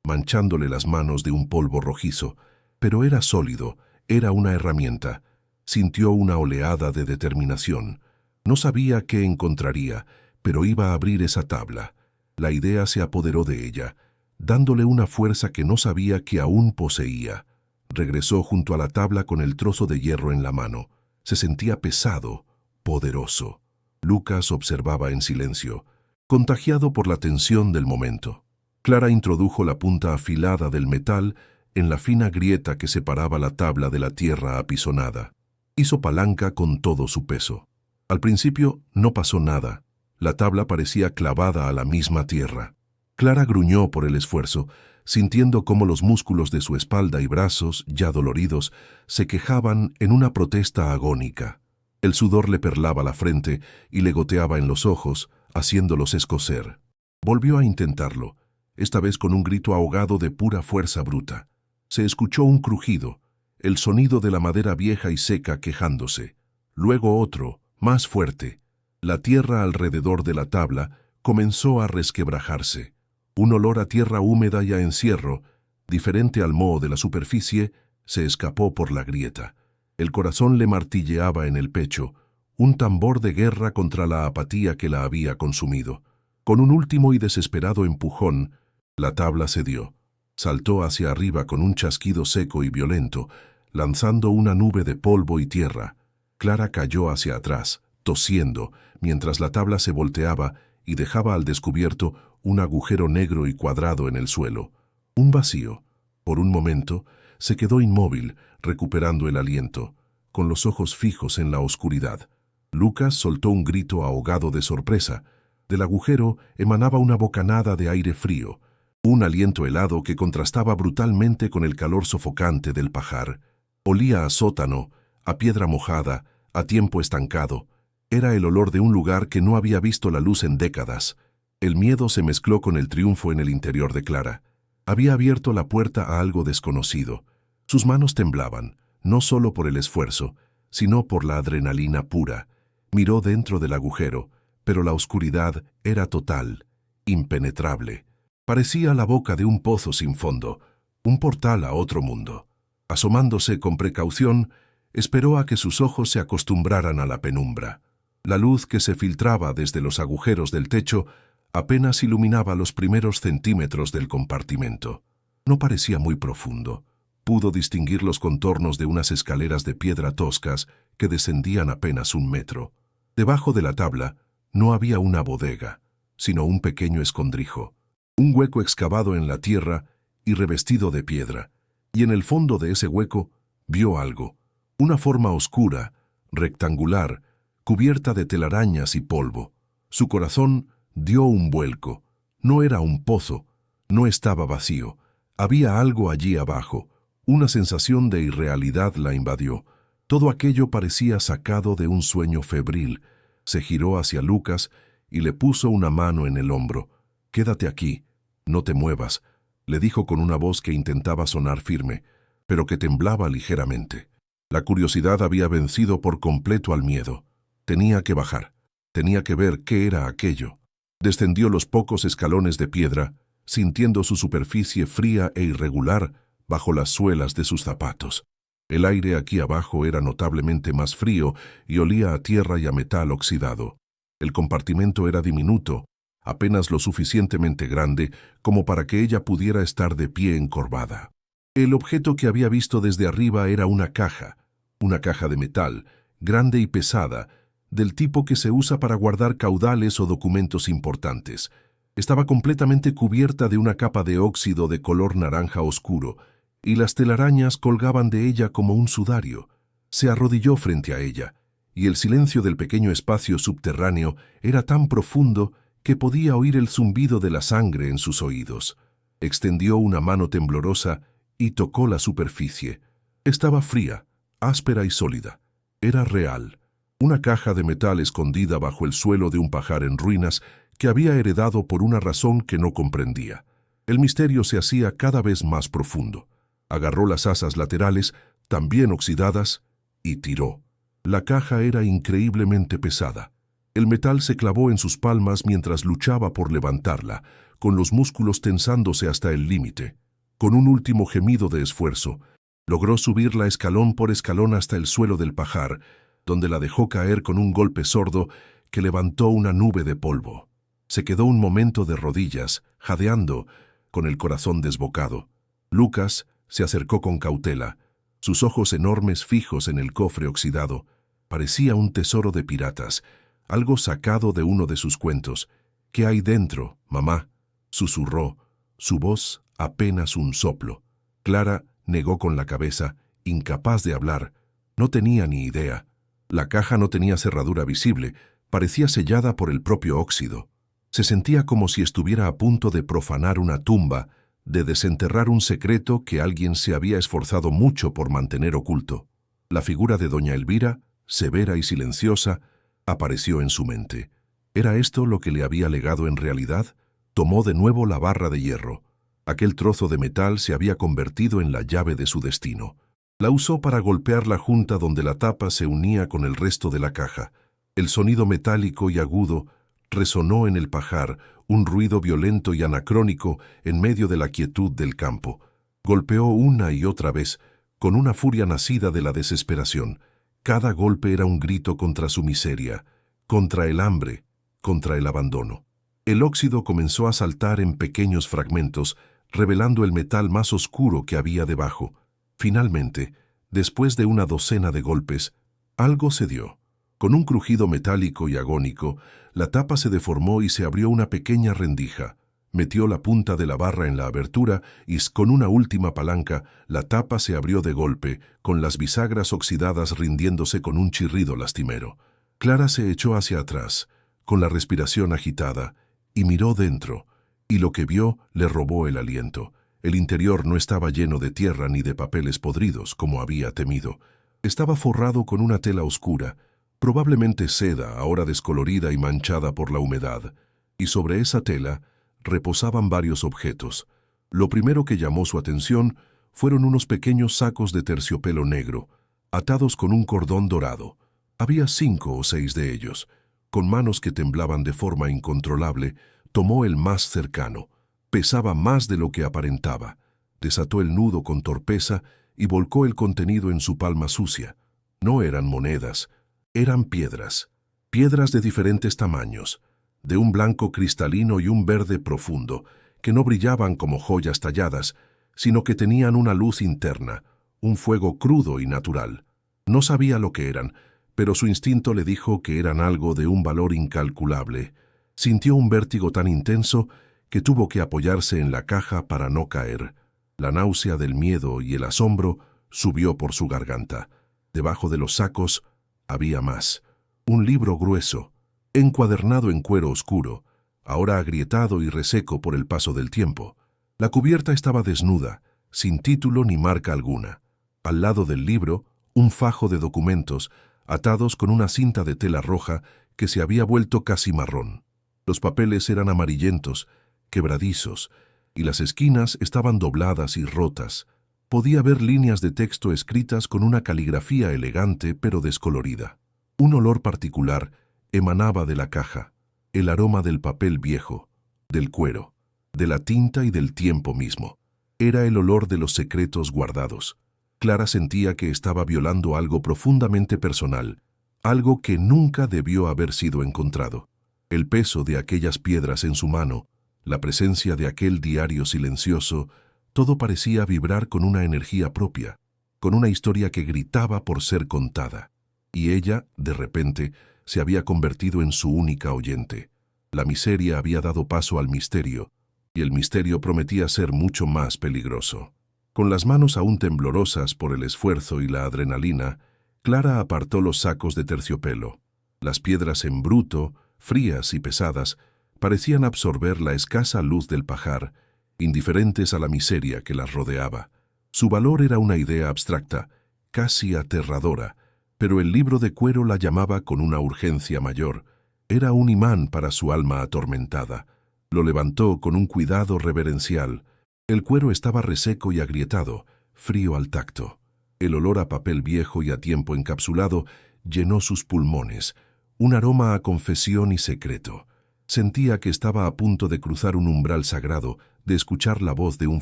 manchándole las manos de un polvo rojizo, pero era sólido, era una herramienta. Sintió una oleada de determinación. No sabía qué encontraría, pero iba a abrir esa tabla. La idea se apoderó de ella, dándole una fuerza que no sabía que aún poseía. Regresó junto a la tabla con el trozo de hierro en la mano. Se sentía pesado, poderoso. Lucas observaba en silencio, contagiado por la tensión del momento. Clara introdujo la punta afilada del metal en la fina grieta que separaba la tabla de la tierra apisonada. Hizo palanca con todo su peso. Al principio no pasó nada. La tabla parecía clavada a la misma tierra. Clara gruñó por el esfuerzo, sintiendo cómo los músculos de su espalda y brazos, ya doloridos, se quejaban en una protesta agónica. El sudor le perlaba la frente y le goteaba en los ojos, haciéndolos escocer. Volvió a intentarlo, esta vez con un grito ahogado de pura fuerza bruta. Se escuchó un crujido, el sonido de la madera vieja y seca quejándose. Luego otro, más fuerte. La tierra alrededor de la tabla comenzó a resquebrajarse. Un olor a tierra húmeda y a encierro, diferente al moho de la superficie, se escapó por la grieta. El corazón le martilleaba en el pecho, un tambor de guerra contra la apatía que la había consumido. Con un último y desesperado empujón, la tabla cedió. Saltó hacia arriba con un chasquido seco y violento, lanzando una nube de polvo y tierra. Clara cayó hacia atrás, tosiendo, mientras la tabla se volteaba y dejaba al descubierto un agujero negro y cuadrado en el suelo. Un vacío. Por un momento, se quedó inmóvil, recuperando el aliento, con los ojos fijos en la oscuridad. Lucas soltó un grito ahogado de sorpresa. Del agujero emanaba una bocanada de aire frío, un aliento helado que contrastaba brutalmente con el calor sofocante del pajar. Olía a sótano, a piedra mojada, a tiempo estancado. Era el olor de un lugar que no había visto la luz en décadas. El miedo se mezcló con el triunfo en el interior de Clara. Había abierto la puerta a algo desconocido. Sus manos temblaban, no solo por el esfuerzo, sino por la adrenalina pura. Miró dentro del agujero, pero la oscuridad era total, impenetrable. Parecía la boca de un pozo sin fondo, un portal a otro mundo. Asomándose con precaución, esperó a que sus ojos se acostumbraran a la penumbra. La luz que se filtraba desde los agujeros del techo apenas iluminaba los primeros centímetros del compartimento. No parecía muy profundo. Pudo distinguir los contornos de unas escaleras de piedra toscas que descendían apenas 1 metro. Debajo de la tabla no había una bodega, sino un pequeño escondrijo, un hueco excavado en la tierra y revestido de piedra, y en el fondo de ese hueco vio algo, una forma oscura, rectangular, cubierta de telarañas y polvo. Su corazón dio un vuelco. No era un pozo, no estaba vacío. Había algo allí abajo. Una sensación de irrealidad la invadió. Todo aquello parecía sacado de un sueño febril. Se giró hacia Lucas y le puso una mano en el hombro. «Quédate aquí, no te muevas», le dijo con una voz que intentaba sonar firme, pero que temblaba ligeramente. La curiosidad había vencido por completo al miedo. Tenía que bajar, tenía que ver qué era aquello. Descendió los pocos escalones de piedra, sintiendo su superficie fría e irregular bajo las suelas de sus zapatos. El aire aquí abajo era notablemente más frío y olía a tierra y a metal oxidado. El compartimento era diminuto, apenas lo suficientemente grande como para que ella pudiera estar de pie encorvada. El objeto que había visto desde arriba era una caja de metal, grande y pesada, del tipo que se usa para guardar caudales o documentos importantes. Estaba completamente cubierta de una capa de óxido de color naranja oscuro, y las telarañas colgaban de ella como un sudario. Se arrodilló frente a ella, y el silencio del pequeño espacio subterráneo era tan profundo que podía oír el zumbido de la sangre en sus oídos. Extendió una mano temblorosa y tocó la superficie. Estaba fría, áspera y sólida. Era real. Una caja de metal escondida bajo el suelo de un pajar en ruinas que había heredado por una razón que no comprendía. El misterio se hacía cada vez más profundo. Agarró las asas laterales, también oxidadas, y tiró. La caja era increíblemente pesada. El metal se clavó en sus palmas mientras luchaba por levantarla, con los músculos tensándose hasta el límite. Con un último gemido de esfuerzo, logró subirla escalón por escalón hasta el suelo del pajar, donde la dejó caer con un golpe sordo que levantó una nube de polvo. Se quedó un momento de rodillas, jadeando, con el corazón desbocado. Lucas se acercó con cautela, sus ojos enormes fijos en el cofre oxidado. Parecía un tesoro de piratas, algo sacado de uno de sus cuentos. «¿Qué hay dentro, mamá?», susurró, su voz apenas un soplo. Clara negó con la cabeza, incapaz de hablar. No tenía ni idea. La caja no tenía cerradura visible, parecía sellada por el propio óxido. Se sentía como si estuviera a punto de profanar una tumba, de desenterrar un secreto que alguien se había esforzado mucho por mantener oculto. La figura de doña Elvira, severa y silenciosa, apareció en su mente. ¿Era esto lo que le había legado en realidad? Tomó de nuevo la barra de hierro. Aquel trozo de metal se había convertido en la llave de su destino. La usó para golpear la junta donde la tapa se unía con el resto de la caja. El sonido metálico y agudo resonó en el pajar, un ruido violento y anacrónico en medio de la quietud del campo. Golpeó una y otra vez, con una furia nacida de la desesperación. Cada golpe era un grito contra su miseria, contra el hambre, contra el abandono. El óxido comenzó a saltar en pequeños fragmentos, revelando el metal más oscuro que había debajo. Finalmente, después de una docena de golpes, algo se dio. Con un crujido metálico y agónico, la tapa se deformó y se abrió una pequeña rendija. Metió la punta de la barra en la abertura y, con una última palanca, la tapa se abrió de golpe, con las bisagras oxidadas rindiéndose con un chirrido lastimero. Clara se echó hacia atrás, con la respiración agitada, y miró dentro, y lo que vio le robó el aliento. El interior no estaba lleno de tierra ni de papeles podridos, como había temido. Estaba forrado con una tela oscura, probablemente seda, ahora descolorida y manchada por la humedad, y sobre esa tela reposaban varios objetos. Lo primero que llamó su atención fueron unos pequeños sacos de terciopelo negro, atados con un cordón dorado. Había 5 o 6 de ellos. Con manos que temblaban de forma incontrolable, tomó el más cercano. Pesaba más de lo que aparentaba. Desató el nudo con torpeza y volcó el contenido en su palma sucia. No eran monedas, eran piedras. Piedras de diferentes tamaños, de un blanco cristalino y un verde profundo, que no brillaban como joyas talladas, sino que tenían una luz interna, un fuego crudo y natural. No sabía lo que eran, pero su instinto le dijo que eran algo de un valor incalculable. Sintió un vértigo tan intenso que tuvo que apoyarse en la caja para no caer. La náusea del miedo y el asombro subió por su garganta. Debajo de los sacos había más. Un libro grueso, encuadernado en cuero oscuro, ahora agrietado y reseco por el paso del tiempo. La cubierta estaba desnuda, sin título ni marca alguna. Al lado del libro, un fajo de documentos, atados con una cinta de tela roja que se había vuelto casi marrón. Los papeles eran amarillentos, quebradizos, y las esquinas estaban dobladas y rotas. Podía ver líneas de texto escritas con una caligrafía elegante pero descolorida. Un olor particular emanaba de la caja, el aroma del papel viejo, del cuero, de la tinta y del tiempo mismo. Era el olor de los secretos guardados. Clara sentía que estaba violando algo profundamente personal, algo que nunca debió haber sido encontrado. El peso de aquellas piedras en su mano, la presencia de aquel diario silencioso, todo parecía vibrar con una energía propia, con una historia que gritaba por ser contada. Y ella, de repente, se había convertido en su única oyente. La miseria había dado paso al misterio, y el misterio prometía ser mucho más peligroso. Con las manos aún temblorosas por el esfuerzo y la adrenalina, Clara apartó los sacos de terciopelo. Las piedras en bruto, frías y pesadas, parecían absorber la escasa luz del pajar, indiferentes a la miseria que las rodeaba. Su valor era una idea abstracta, casi aterradora, pero el libro de cuero la llamaba con una urgencia mayor. Era un imán para su alma atormentada. Lo levantó con un cuidado reverencial. El cuero estaba reseco y agrietado, frío al tacto. El olor a papel viejo y a tiempo encapsulado llenó sus pulmones, un aroma a confesión y secreto. Sentía que estaba a punto de cruzar un umbral sagrado, de escuchar la voz de un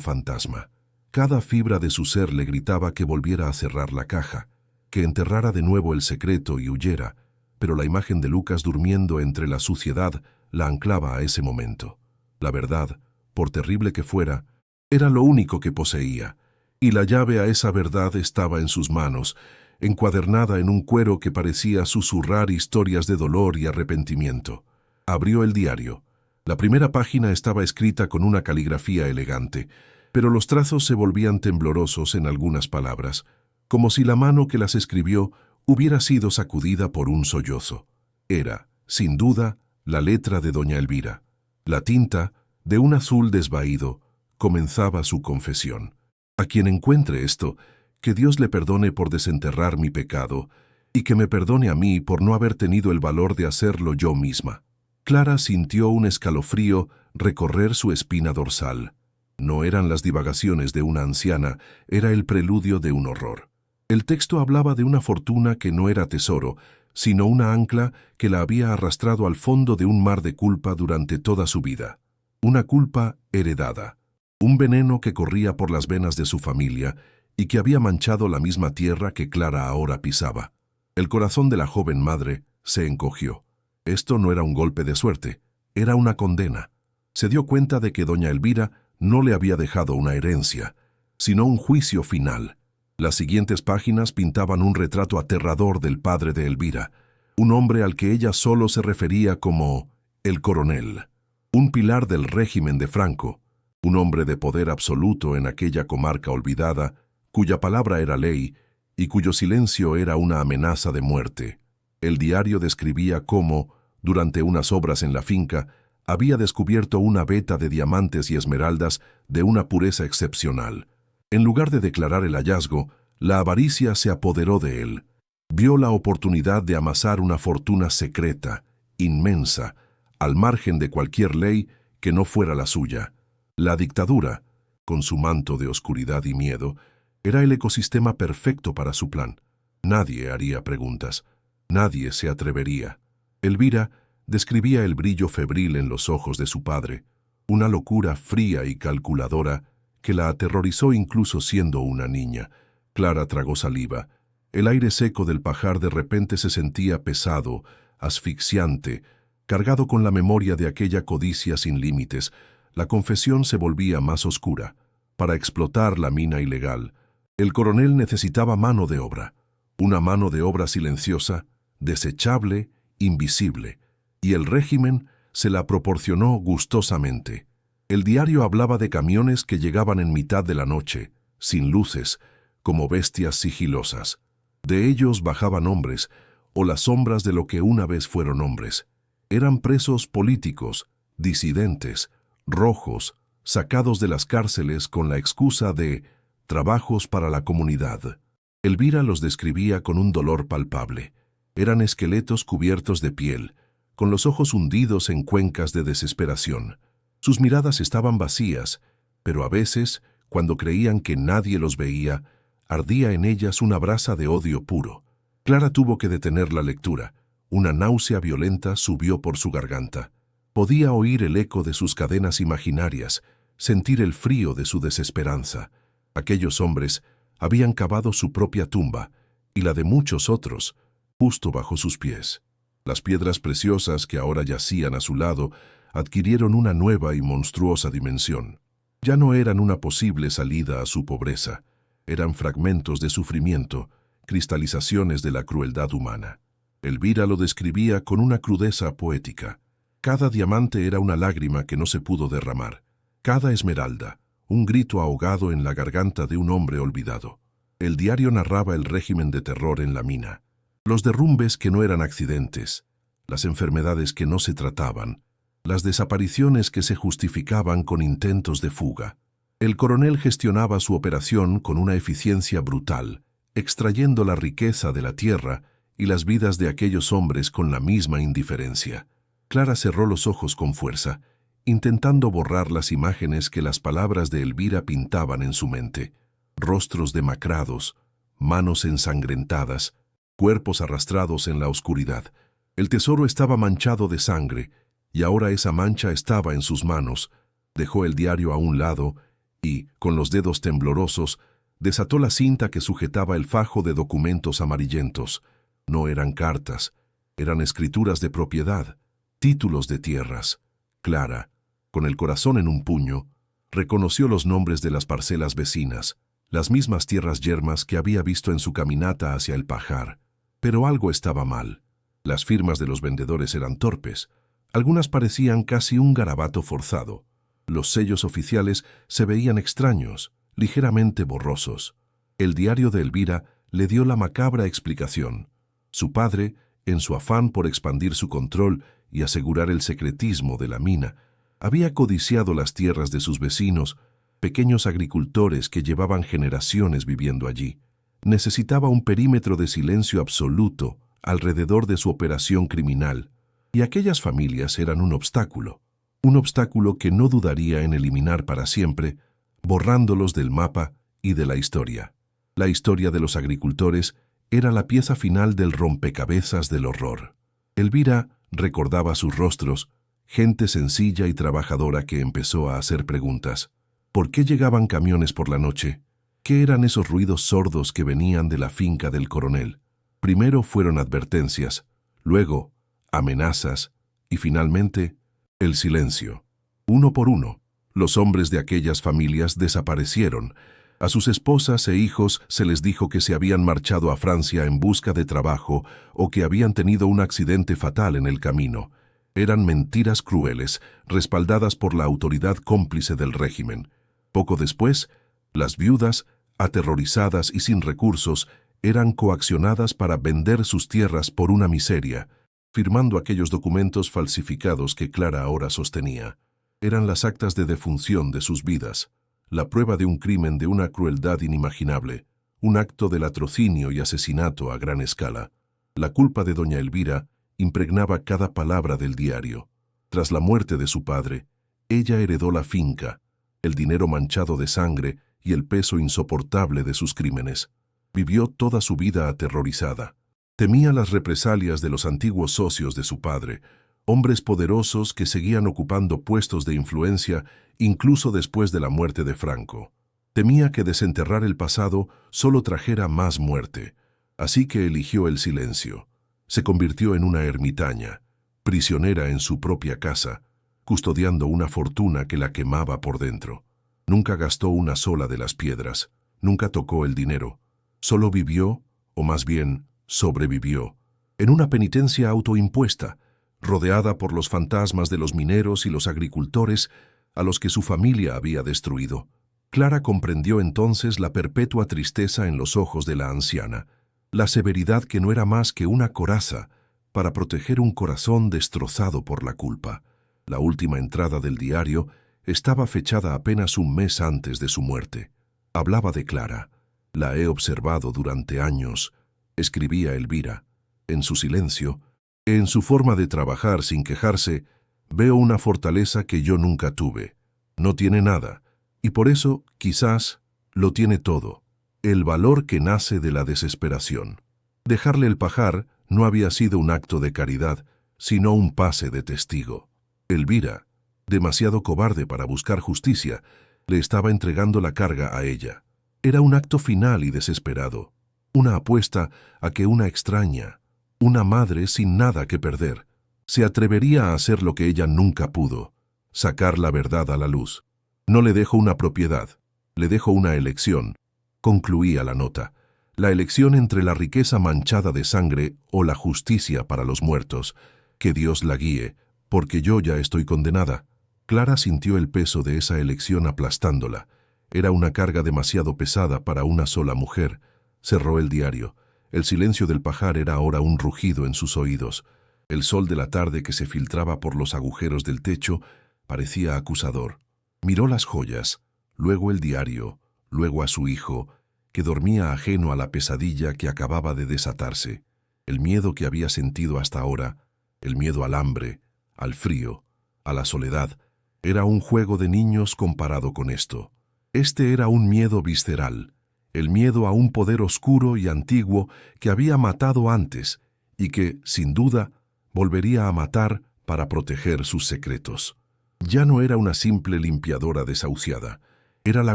fantasma. Cada fibra de su ser le gritaba que volviera a cerrar la caja, que enterrara de nuevo el secreto y huyera, pero la imagen de Lucas durmiendo entre la suciedad la anclaba a ese momento. La verdad, por terrible que fuera, era lo único que poseía, y la llave a esa verdad estaba en sus manos, encuadernada en un cuero que parecía susurrar historias de dolor y arrepentimiento. Abrió el diario. La primera página estaba escrita con una caligrafía elegante, pero los trazos se volvían temblorosos en algunas palabras, como si la mano que las escribió hubiera sido sacudida por un sollozo. Era, sin duda, la letra de doña Elvira. La tinta, de un azul desvaído, comenzaba su confesión. A quien encuentre esto, que Dios le perdone por desenterrar mi pecado, y que me perdone a mí por no haber tenido el valor de hacerlo yo misma. Clara sintió un escalofrío recorrer su espina dorsal. No eran las divagaciones de una anciana, era el preludio de un horror. El texto hablaba de una fortuna que no era tesoro, sino una ancla que la había arrastrado al fondo de un mar de culpa durante toda su vida. Una culpa heredada. Un veneno que corría por las venas de su familia y que había manchado la misma tierra que Clara ahora pisaba. El corazón de la joven madre se encogió. Esto no era un golpe de suerte, era una condena. Se dio cuenta de que doña Elvira no le había dejado una herencia, sino un juicio final. Las siguientes páginas pintaban un retrato aterrador del padre de Elvira, un hombre al que ella solo se refería como el coronel, un pilar del régimen de Franco, un hombre de poder absoluto en aquella comarca olvidada, cuya palabra era ley y cuyo silencio era una amenaza de muerte. El diario describía cómo, durante unas obras en la finca, había descubierto una veta de diamantes y esmeraldas de una pureza excepcional. En lugar de declarar el hallazgo, la avaricia se apoderó de él. Vio la oportunidad de amasar una fortuna secreta, inmensa, al margen de cualquier ley que no fuera la suya. La dictadura, con su manto de oscuridad y miedo, era el ecosistema perfecto para su plan. Nadie haría preguntas. Nadie se atrevería. Elvira describía el brillo febril en los ojos de su padre, una locura fría y calculadora que la aterrorizó incluso siendo una niña. Clara tragó saliva. El aire seco del pajar de repente se sentía pesado, asfixiante, cargado con la memoria de aquella codicia sin límites. La confesión se volvía más oscura. Para explotar la mina ilegal, el coronel necesitaba mano de obra. Una mano de obra silenciosa, desechable, invisible, y el régimen se la proporcionó gustosamente. El diario hablaba de camiones que llegaban en mitad de la noche, sin luces, como bestias sigilosas. De ellos bajaban hombres, o las sombras de lo que una vez fueron hombres. Eran presos políticos, disidentes, rojos, sacados de las cárceles con la excusa de trabajos para la comunidad. Elvira los describía con un dolor palpable. Eran esqueletos cubiertos de piel, con los ojos hundidos en cuencas de desesperación. Sus miradas estaban vacías, pero a veces, cuando creían que nadie los veía, ardía en ellas una brasa de odio puro. Clara tuvo que detener la lectura. Una náusea violenta subió por su garganta. Podía oír el eco de sus cadenas imaginarias, sentir el frío de su desesperanza. Aquellos hombres habían cavado su propia tumba y la de muchos otros, justo bajo sus pies. Las piedras preciosas que ahora yacían a su lado adquirieron una nueva y monstruosa dimensión. Ya no eran una posible salida a su pobreza, eran fragmentos de sufrimiento, cristalizaciones de la crueldad humana. Elvira lo describía con una crudeza poética. Cada diamante era una lágrima que no se pudo derramar. Cada esmeralda, un grito ahogado en la garganta de un hombre olvidado. El diario narraba el régimen de terror en la mina. Los derrumbes que no eran accidentes, las enfermedades que no se trataban, las desapariciones que se justificaban con intentos de fuga. El coronel gestionaba su operación con una eficiencia brutal, extrayendo la riqueza de la tierra y las vidas de aquellos hombres con la misma indiferencia. Clara cerró los ojos con fuerza, intentando borrar las imágenes que las palabras de Elvira pintaban en su mente. Rostros demacrados, manos ensangrentadas, cuerpos arrastrados en la oscuridad. El tesoro estaba manchado de sangre, y ahora esa mancha estaba en sus manos. Dejó el diario a un lado y, con los dedos temblorosos, desató la cinta que sujetaba el fajo de documentos amarillentos. No eran cartas, eran escrituras de propiedad, títulos de tierras. Clara, con el corazón en un puño, reconoció los nombres de las parcelas vecinas, las mismas tierras yermas que había visto en su caminata hacia el pajar. Pero algo estaba mal. Las firmas de los vendedores eran torpes. Algunas parecían casi un garabato forzado. Los sellos oficiales se veían extraños, ligeramente borrosos. El diario de Elvira le dio la macabra explicación. Su padre, en su afán por expandir su control y asegurar el secretismo de la mina, había codiciado las tierras de sus vecinos, pequeños agricultores que llevaban generaciones viviendo allí. Necesitaba un perímetro de silencio absoluto alrededor de su operación criminal, y aquellas familias eran un obstáculo que no dudaría en eliminar para siempre, borrándolos del mapa y de la historia. La historia de los agricultores era la pieza final del rompecabezas del horror. Elvira recordaba sus rostros, gente sencilla y trabajadora que empezó a hacer preguntas. ¿Por qué llegaban camiones por la noche? ¿Qué eran esos ruidos sordos que venían de la finca del coronel? Primero fueron advertencias, luego amenazas y finalmente el silencio. Uno por uno, los hombres de aquellas familias desaparecieron. A sus esposas e hijos se les dijo que se habían marchado a Francia en busca de trabajo o que habían tenido un accidente fatal en el camino. Eran mentiras crueles, respaldadas por la autoridad cómplice del régimen. Poco después, las viudas, aterrorizadas y sin recursos, eran coaccionadas para vender sus tierras por una miseria, firmando aquellos documentos falsificados que Clara ahora sostenía. Eran las actas de defunción de sus vidas, la prueba de un crimen de una crueldad inimaginable, un acto de latrocinio y asesinato a gran escala. La culpa de doña Elvira impregnaba cada palabra del diario. Tras la muerte de su padre, ella heredó la finca, el dinero manchado de sangre y el peso insoportable de sus crímenes. Vivió toda su vida aterrorizada. Temía las represalias de los antiguos socios de su padre, hombres poderosos que seguían ocupando puestos de influencia incluso después de la muerte de Franco. Temía que desenterrar el pasado solo trajera más muerte, así que eligió el silencio. Se convirtió en una ermitaña, prisionera en su propia casa, custodiando una fortuna que la quemaba por dentro. Nunca gastó una sola de las piedras, nunca tocó el dinero. Solo vivió, o más bien, sobrevivió, en una penitencia autoimpuesta, rodeada por los fantasmas de los mineros y los agricultores a los que su familia había destruido. Clara comprendió entonces la perpetua tristeza en los ojos de la anciana, la severidad que no era más que una coraza para proteger un corazón destrozado por la culpa. La última entrada del diario estaba fechada apenas un mes antes de su muerte. Hablaba de Clara. La he observado durante años, escribía Elvira. En su silencio, en su forma de trabajar sin quejarse, veo una fortaleza que yo nunca tuve. No tiene nada, y por eso, quizás, lo tiene todo. El valor que nace de la desesperación. Dejarle el pajar no había sido un acto de caridad, sino un pase de testigo. Elvira, demasiado cobarde para buscar justicia, le estaba entregando la carga a ella. Era un acto final y desesperado, una apuesta a que una extraña, una madre sin nada que perder, se atrevería a hacer lo que ella nunca pudo, sacar la verdad a la luz. No le dejo una propiedad, le dejo una elección, concluía la nota. La elección entre la riqueza manchada de sangre o la justicia para los muertos. Que Dios la guíe, porque yo ya estoy condenada. Clara sintió el peso de esa elección aplastándola. Era una carga demasiado pesada para una sola mujer. Cerró el diario. El silencio del pajar era ahora un rugido en sus oídos. El sol de la tarde que se filtraba por los agujeros del techo parecía acusador. Miró las joyas, luego el diario, luego a su hijo, que dormía ajeno a la pesadilla que acababa de desatarse. El miedo que había sentido hasta ahora, el miedo al hambre, al frío, a la soledad, era un juego de niños comparado con esto. Este era un miedo visceral, el miedo a un poder oscuro y antiguo que había matado antes y que, sin duda, volvería a matar para proteger sus secretos. Ya no era una simple limpiadora desahuciada, era la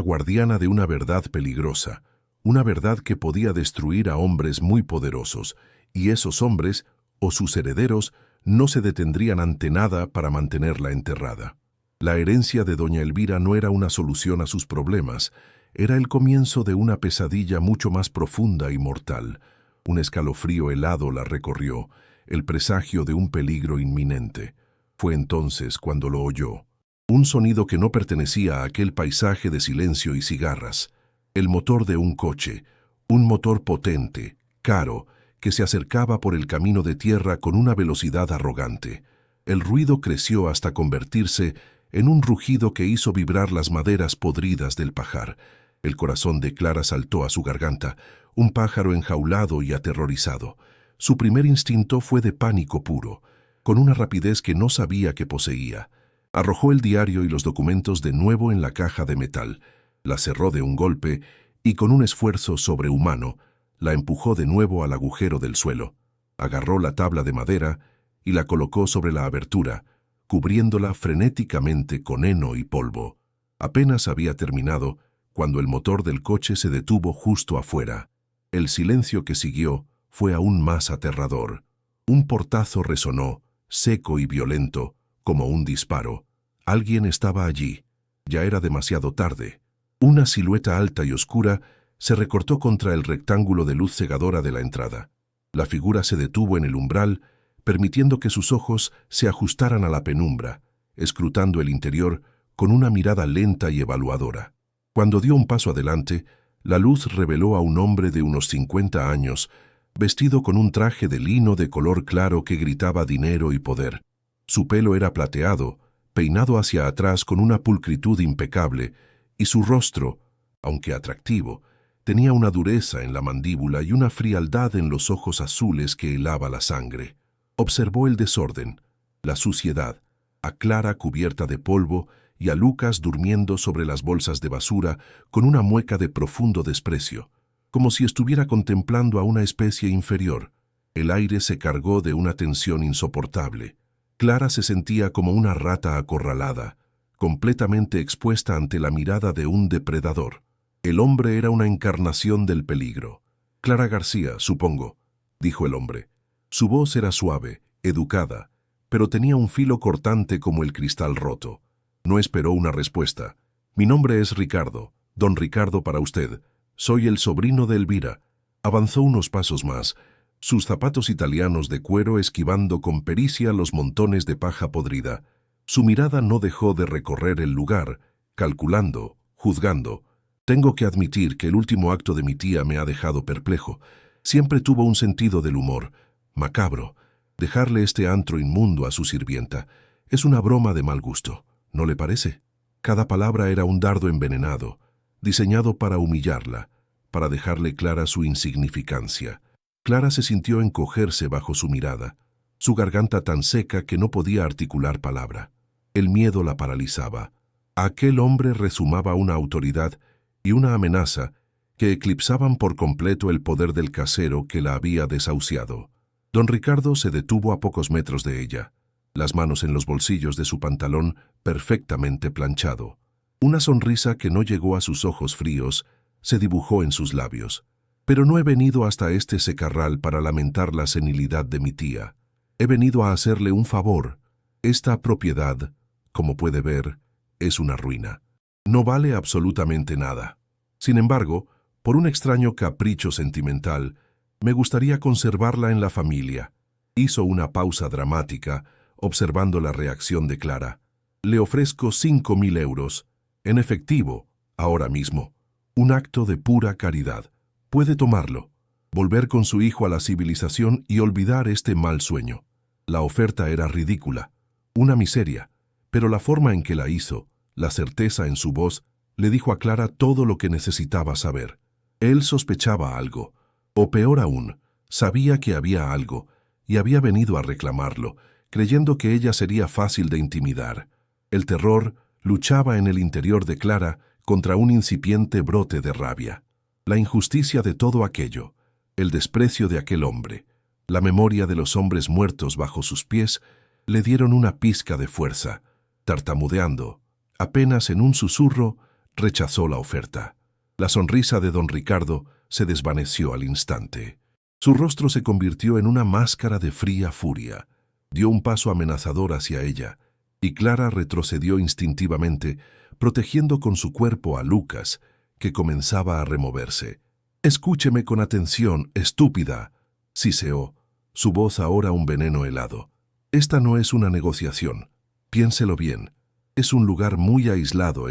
guardiana de una verdad peligrosa, una verdad que podía destruir a hombres muy poderosos, y esos hombres, o sus herederos, no se detendrían ante nada para mantenerla enterrada. La herencia de doña Elvira no era una solución a sus problemas, era el comienzo de una pesadilla mucho más profunda y mortal. Un escalofrío helado la recorrió, el presagio de un peligro inminente. Fue entonces cuando lo oyó. Un sonido que no pertenecía a aquel paisaje de silencio y cigarras. El motor de un coche, un motor potente, caro, que se acercaba por el camino de tierra con una velocidad arrogante. El ruido creció hasta convertirse en un rugido que hizo vibrar las maderas podridas del pajar. El corazón de Clara saltó a su garganta, un pájaro enjaulado y aterrorizado. Su primer instinto fue de pánico puro, con una rapidez que no sabía que poseía. Arrojó el diario y los documentos de nuevo en la caja de metal, la cerró de un golpe y con un esfuerzo sobrehumano, la empujó de nuevo al agujero del suelo. Agarró la tabla de madera y la colocó sobre la abertura, cubriéndola frenéticamente con heno y polvo. Apenas había terminado cuando el motor del coche se detuvo justo afuera. El silencio que siguió fue aún más aterrador. Un portazo resonó, seco y violento, como un disparo. Alguien estaba allí. Ya era demasiado tarde. Una silueta alta y oscura se recortó contra el rectángulo de luz cegadora de la entrada. La figura se detuvo en el umbral, permitiendo que sus ojos se ajustaran a la penumbra, escrutando el interior con una mirada lenta y evaluadora. Cuando dio un paso adelante, la luz reveló a un hombre de unos 50 años, vestido con un traje de lino de color claro que gritaba dinero y poder. Su pelo era plateado, peinado hacia atrás con una pulcritud impecable, y su rostro, aunque atractivo, tenía una dureza en la mandíbula y una frialdad en los ojos azules que helaba la sangre. Observó el desorden, la suciedad, a Clara cubierta de polvo y a Lucas durmiendo sobre las bolsas de basura con una mueca de profundo desprecio, como si estuviera contemplando a una especie inferior. El aire se cargó de una tensión insoportable. Clara se sentía como una rata acorralada, completamente expuesta ante la mirada de un depredador. El hombre era una encarnación del peligro. «Clara García, supongo», dijo el hombre. Su voz era suave, educada, pero tenía un filo cortante como el cristal roto. No esperó una respuesta. «Mi nombre es Ricardo, don Ricardo para usted. Soy el sobrino de Elvira». Avanzó unos pasos más, sus zapatos italianos de cuero esquivando con pericia los montones de paja podrida. Su mirada no dejó de recorrer el lugar, calculando, juzgando. Tengo que admitir que el último acto de mi tía me ha dejado perplejo. Siempre tuvo un sentido del humor, macabro. Dejarle este antro inmundo a su sirvienta es una broma de mal gusto, ¿no le parece? Cada palabra era un dardo envenenado, diseñado para humillarla, para dejarle clara su insignificancia. Clara se sintió encogerse bajo su mirada, su garganta tan seca que no podía articular palabra. El miedo la paralizaba. A aquel hombre rezumaba una autoridad y una amenaza que eclipsaban por completo el poder del casero que la había desahuciado. Don Ricardo se detuvo a pocos metros de ella, las manos en los bolsillos de su pantalón perfectamente planchado. Una sonrisa que no llegó a sus ojos fríos se dibujó en sus labios. Pero no he venido hasta este secarral para lamentar la senilidad de mi tía. He venido a hacerle un favor. Esta propiedad, como puede ver, es una ruina. No vale absolutamente nada. Sin embargo, por un extraño capricho sentimental, me gustaría conservarla en la familia. Hizo una pausa dramática, observando la reacción de Clara. Le ofrezco 5.000 euros, en efectivo, ahora mismo. Un acto de pura caridad. Puede tomarlo, volver con su hijo a la civilización y olvidar este mal sueño. La oferta era ridícula, una miseria, pero la forma en que la hizo, la certeza en su voz, le dijo a Clara todo lo que necesitaba saber. Él sospechaba algo, o peor aún, sabía que había algo, y había venido a reclamarlo, creyendo que ella sería fácil de intimidar. El terror luchaba en el interior de Clara contra un incipiente brote de rabia. La injusticia de todo aquello, el desprecio de aquel hombre, la memoria de los hombres muertos bajo sus pies, le dieron una pizca de fuerza. Tartamudeando, apenas en un susurro, rechazó la oferta. La sonrisa de don Ricardo se desvaneció al instante. Su rostro se convirtió en una máscara de fría furia. Dio un paso amenazador hacia ella, y Clara retrocedió instintivamente, protegiendo con su cuerpo a Lucas, que comenzaba a removerse. «Escúcheme con atención, estúpida», siseó, su voz ahora un veneno helado. «Esta no es una negociación. Piénselo bien. Es un lugar muy aislado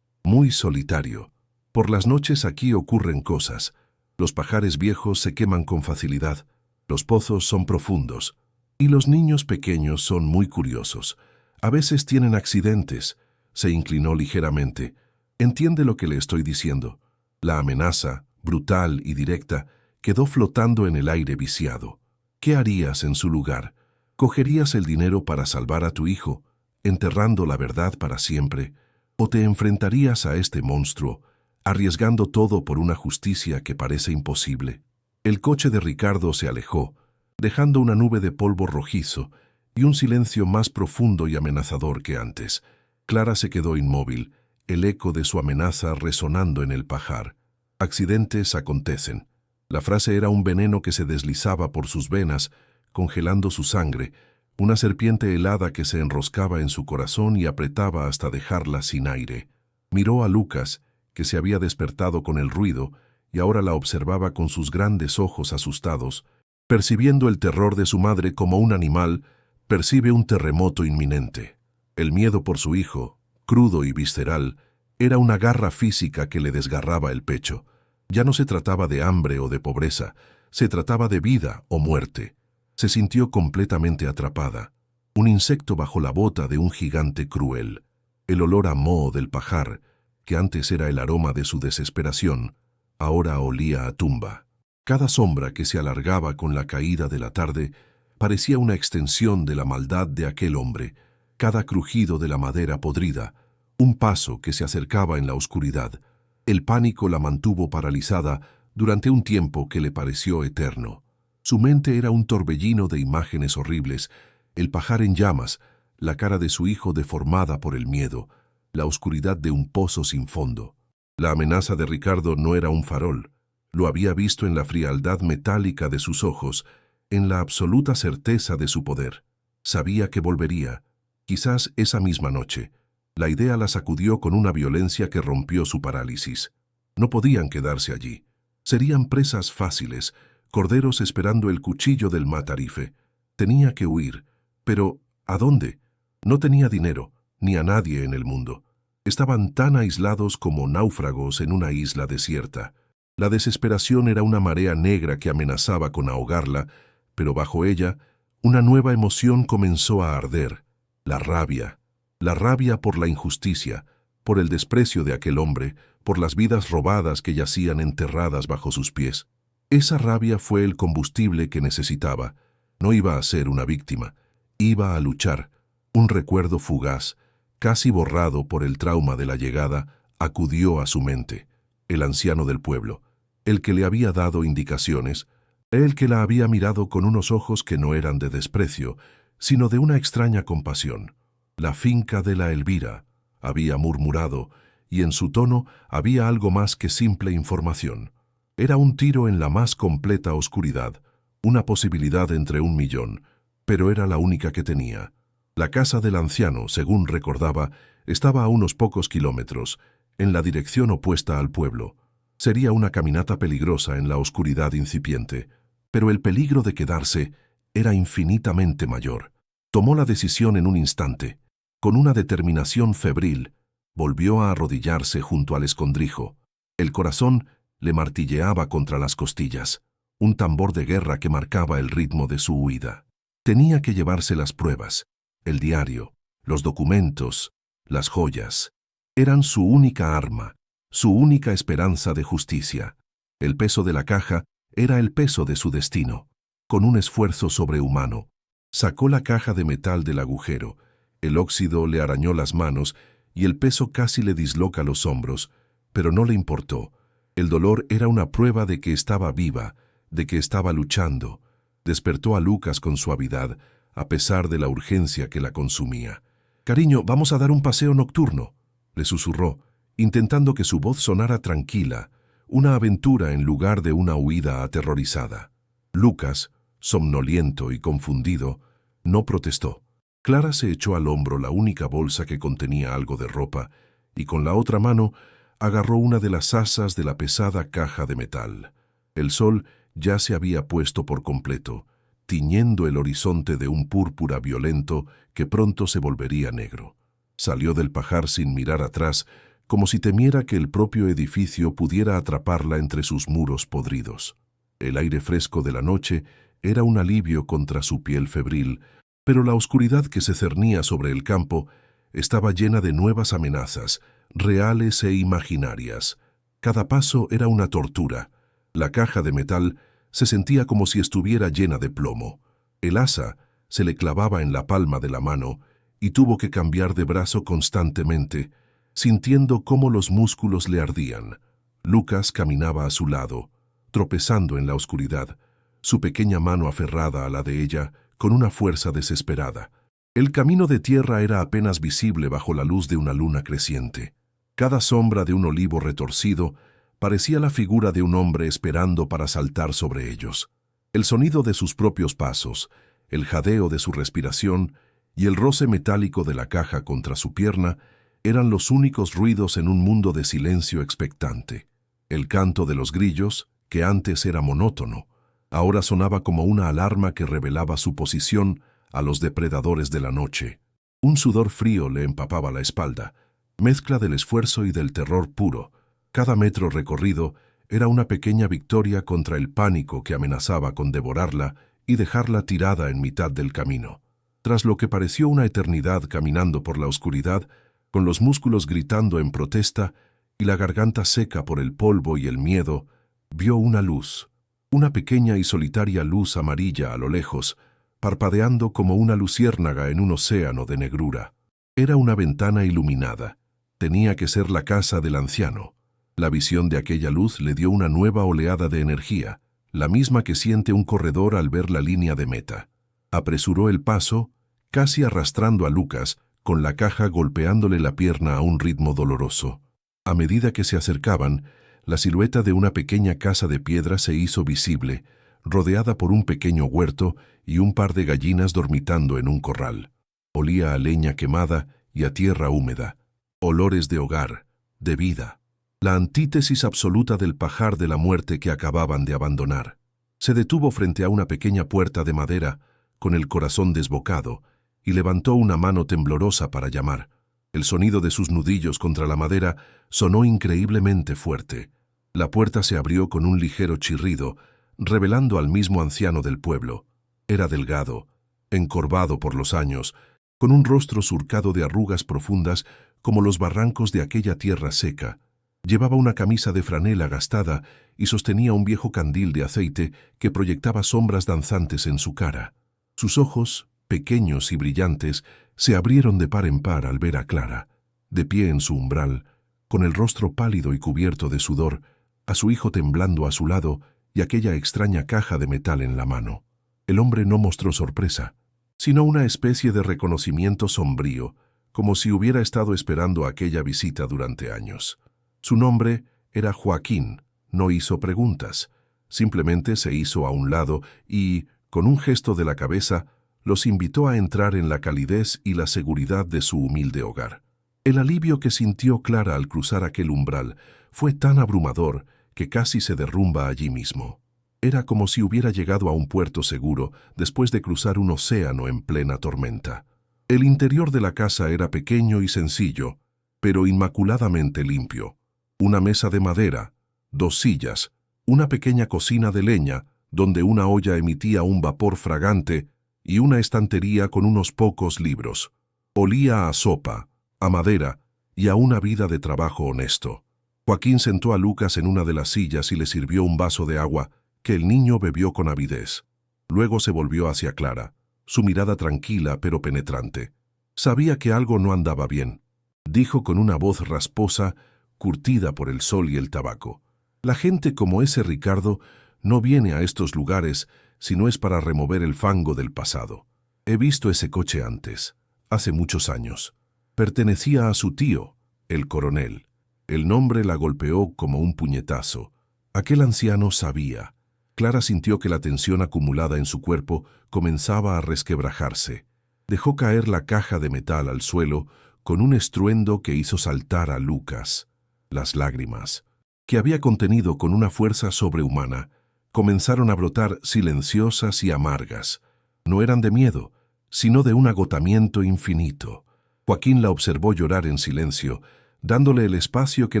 muy solitario. Por las noches aquí ocurren cosas. Los pajares viejos se queman con facilidad, los pozos son profundos, y los niños pequeños son muy curiosos. A veces tienen accidentes». Se inclinó ligeramente. «¿Entiende lo que le estoy diciendo?» La amenaza, brutal y directa, quedó flotando en el aire viciado. «¿Qué harías en su lugar? ¿Cogerías el dinero para salvar a tu hijo, enterrando la verdad para siempre? ¿O te enfrentarías a este monstruo, arriesgando todo por una justicia que parece imposible?» El coche de Ricardo se alejó, dejando una nube de polvo rojizo y un silencio más profundo y amenazador que antes. Clara se quedó inmóvil, el eco de su amenaza resonando en el pajar. Accidentes acontecen. La frase era un veneno que se deslizaba por sus venas, congelando su sangre, una serpiente helada que se enroscaba en su corazón y apretaba hasta dejarla sin aire. Miró a Lucas, que se había despertado con el ruido, y ahora la observaba con sus grandes ojos asustados. Percibiendo el terror de su madre como un animal, percibe un terremoto inminente. El miedo por su hijo, crudo y visceral, era una garra física que le desgarraba el pecho. Ya no se trataba de hambre o de pobreza, se trataba de vida o muerte. Se sintió completamente atrapada, un insecto bajo la bota de un gigante cruel. El olor a moho del pajar, que antes era el aroma de su desesperación, ahora olía a tumba. Cada sombra que se alargaba con la caída de la tarde parecía una extensión de la maldad de aquel hombre. Cada crujido de la madera podrida, un paso que se acercaba en la oscuridad. El pánico la mantuvo paralizada durante un tiempo que le pareció eterno. Su mente era un torbellino de imágenes horribles, el pajar en llamas, la cara de su hijo deformada por el miedo, la oscuridad de un pozo sin fondo. La amenaza de Ricardo no era un farol. Lo había visto en la frialdad metálica de sus ojos, en la absoluta certeza de su poder. Sabía que volvería, quizás esa misma noche. La idea la sacudió con una violencia que rompió su parálisis. No podían quedarse allí. Serían presas fáciles, corderos esperando el cuchillo del matarife. Tenía que huir. Pero, ¿a dónde? No tenía dinero, ni a nadie en el mundo. Estaban tan aislados como náufragos en una isla desierta. La desesperación era una marea negra que amenazaba con ahogarla, pero bajo ella, una nueva emoción comenzó a arder. La rabia por la injusticia, por el desprecio de aquel hombre, por las vidas robadas que yacían enterradas bajo sus pies. Esa rabia fue el combustible que necesitaba. No iba a ser una víctima, iba a luchar. Un recuerdo fugaz, casi borrado por el trauma de la llegada, acudió a su mente. El anciano del pueblo, el que le había dado indicaciones, el que la había mirado con unos ojos que no eran de desprecio, sino de una extraña compasión. La finca de la Elvira, había murmurado, y en su tono había algo más que simple información. Era un tiro en la más completa oscuridad, una posibilidad entre 1.000.000, pero era la única que tenía. La casa del anciano, según recordaba, estaba a unos pocos kilómetros, en la dirección opuesta al pueblo. Sería una caminata peligrosa en la oscuridad incipiente, pero el peligro de quedarse era infinitamente mayor. Tomó la decisión en un instante. Con una determinación febril, volvió a arrodillarse junto al escondrijo. El corazón le martilleaba contra las costillas, un tambor de guerra que marcaba el ritmo de su huida. Tenía que llevarse las pruebas, el diario, los documentos, las joyas. Eran su única arma, su única esperanza de justicia. El peso de la caja era el peso de su destino. Con un esfuerzo sobrehumano, sacó la caja de metal del agujero. El óxido le arañó las manos y el peso casi le disloca los hombros, pero no le importó. El dolor era una prueba de que estaba viva, de que estaba luchando. Despertó a Lucas con suavidad, a pesar de la urgencia que la consumía. «Cariño, vamos a dar un paseo nocturno», le susurró, intentando que su voz sonara tranquila, una aventura en lugar de una huida aterrorizada. Lucas, somnoliento y confundido, no protestó. Clara se echó al hombro la única bolsa que contenía algo de ropa y con la otra mano agarró una de las asas de la pesada caja de metal. El sol ya se había puesto por completo, tiñendo el horizonte de un púrpura violento que pronto se volvería negro. Salió del pajar sin mirar atrás, como si temiera que el propio edificio pudiera atraparla entre sus muros podridos. El aire fresco de la noche era un alivio contra su piel febril, pero la oscuridad que se cernía sobre el campo estaba llena de nuevas amenazas, reales e imaginarias. Cada paso era una tortura. La caja de metal se sentía como si estuviera llena de plomo. El asa se le clavaba en la palma de la mano y tuvo que cambiar de brazo constantemente, sintiendo cómo los músculos le ardían. Lucas caminaba a su lado, tropezando en la oscuridad, su pequeña mano aferrada a la de ella con una fuerza desesperada. El camino de tierra era apenas visible bajo la luz de una luna creciente. Cada sombra de un olivo retorcido parecía la figura de un hombre esperando para saltar sobre ellos. El sonido de sus propios pasos, el jadeo de su respiración y el roce metálico de la caja contra su pierna eran los únicos ruidos en un mundo de silencio expectante. El canto de los grillos, que antes era monótono, ahora sonaba como una alarma que revelaba su posición a los depredadores de la noche. Un sudor frío le empapaba la espalda, mezcla del esfuerzo y del terror puro. Cada metro recorrido era una pequeña victoria contra el pánico que amenazaba con devorarla y dejarla tirada en mitad del camino. Tras lo que pareció una eternidad caminando por la oscuridad, con los músculos gritando en protesta y la garganta seca por el polvo y el miedo, vio una luz, una pequeña y solitaria luz amarilla a lo lejos, parpadeando como una luciérnaga en un océano de negrura. Era una ventana iluminada. Tenía que ser la casa del anciano. La visión de aquella luz le dio una nueva oleada de energía, la misma que siente un corredor al ver la línea de meta. Apresuró el paso, casi arrastrando a Lucas, con la caja golpeándole la pierna a un ritmo doloroso. A medida que se acercaban, la silueta de una pequeña casa de piedra se hizo visible, rodeada por un pequeño huerto y un par de gallinas dormitando en un corral. Olía a leña quemada y a tierra húmeda. Olores de hogar, de vida. La antítesis absoluta del pajar de la muerte que acababan de abandonar. Se detuvo frente a una pequeña puerta de madera, con el corazón desbocado, y levantó una mano temblorosa para llamar. El sonido de sus nudillos contra la madera sonó increíblemente fuerte. La puerta se abrió con un ligero chirrido, revelando al mismo anciano del pueblo. Era delgado, encorvado por los años, con un rostro surcado de arrugas profundas como los barrancos de aquella tierra seca. Llevaba una camisa de franela gastada y sostenía un viejo candil de aceite que proyectaba sombras danzantes en su cara. Sus ojos, pequeños y brillantes, se abrieron de par en par al ver a Clara, de pie en su umbral, con el rostro pálido y cubierto de sudor, a su hijo temblando a su lado y aquella extraña caja de metal en la mano. El hombre no mostró sorpresa, sino una especie de reconocimiento sombrío, como si hubiera estado esperando aquella visita durante años. Su nombre era Joaquín. No hizo preguntas. Simplemente se hizo a un lado y, con un gesto de la cabeza, los invitó a entrar en la calidez y la seguridad de su humilde hogar. El alivio que sintió Clara al cruzar aquel umbral fue tan abrumador que casi se derrumba allí mismo. Era como si hubiera llegado a un puerto seguro después de cruzar un océano en plena tormenta. El interior de la casa era pequeño y sencillo, pero inmaculadamente limpio. Una mesa de madera, 2 sillas, una pequeña cocina de leña donde una olla emitía un vapor fragante y una estantería con unos pocos libros. Olía a sopa, a madera y a una vida de trabajo honesto. Joaquín sentó a Lucas en una de las sillas y le sirvió un vaso de agua que el niño bebió con avidez. Luego se volvió hacia Clara, su mirada tranquila pero penetrante. Sabía que algo no andaba bien. Dijo con una voz rasposa, curtida por el sol y el tabaco. La gente como ese Ricardo no viene a estos lugares si no es para remover el fango del pasado. He visto ese coche antes, hace muchos años. Pertenecía a su tío, el coronel. El nombre la golpeó como un puñetazo. Aquel anciano sabía. Clara sintió que la tensión acumulada en su cuerpo comenzaba a resquebrajarse. Dejó caer la caja de metal al suelo con un estruendo que hizo saltar a Lucas. Las lágrimas, que había contenido con una fuerza sobrehumana, comenzaron a brotar silenciosas y amargas. No eran de miedo, sino de un agotamiento infinito. Joaquín la observó llorar en silencio, dándole el espacio que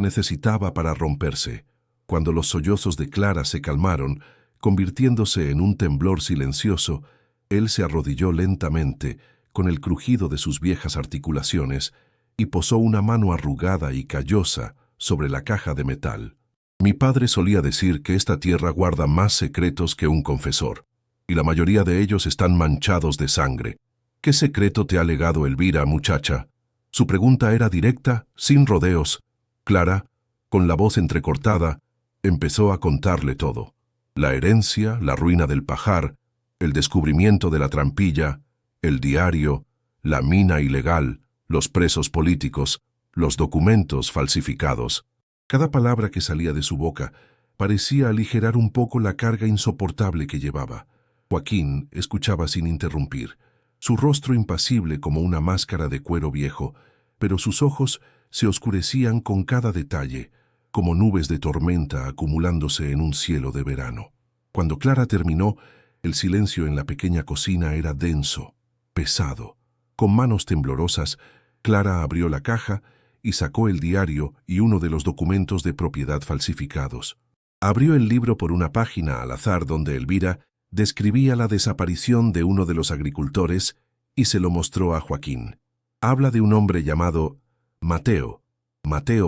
necesitaba para romperse. Cuando los sollozos de Clara se calmaron, convirtiéndose en un temblor silencioso, él se arrodilló lentamente, con el crujido de sus viejas articulaciones, y posó una mano arrugada y callosa sobre la caja de metal. Mi padre solía decir que esta tierra guarda más secretos que un confesor, y la mayoría de ellos están manchados de sangre. ¿Qué secreto te ha legado Elvira, muchacha? Su pregunta era directa, sin rodeos. Clara, con la voz entrecortada, empezó a contarle todo. La herencia, la ruina del pajar, el descubrimiento de la trampilla, el diario, la mina ilegal, los presos políticos, los documentos falsificados. Cada palabra que salía de su boca parecía aligerar un poco la carga insoportable que llevaba. Joaquín escuchaba sin interrumpir, su rostro impasible como una máscara de cuero viejo, pero sus ojos se oscurecían con cada detalle, como nubes de tormenta acumulándose en un cielo de verano. Cuando Clara terminó, el silencio en la pequeña cocina era denso, pesado. Con manos temblorosas, Clara abrió la caja y sacó el diario y uno de los documentos de propiedad falsificados. Abrió el libro por una página al azar donde Elvira describía la desaparición de uno de los agricultores y se lo mostró a Joaquín. Habla de un hombre llamado Mateo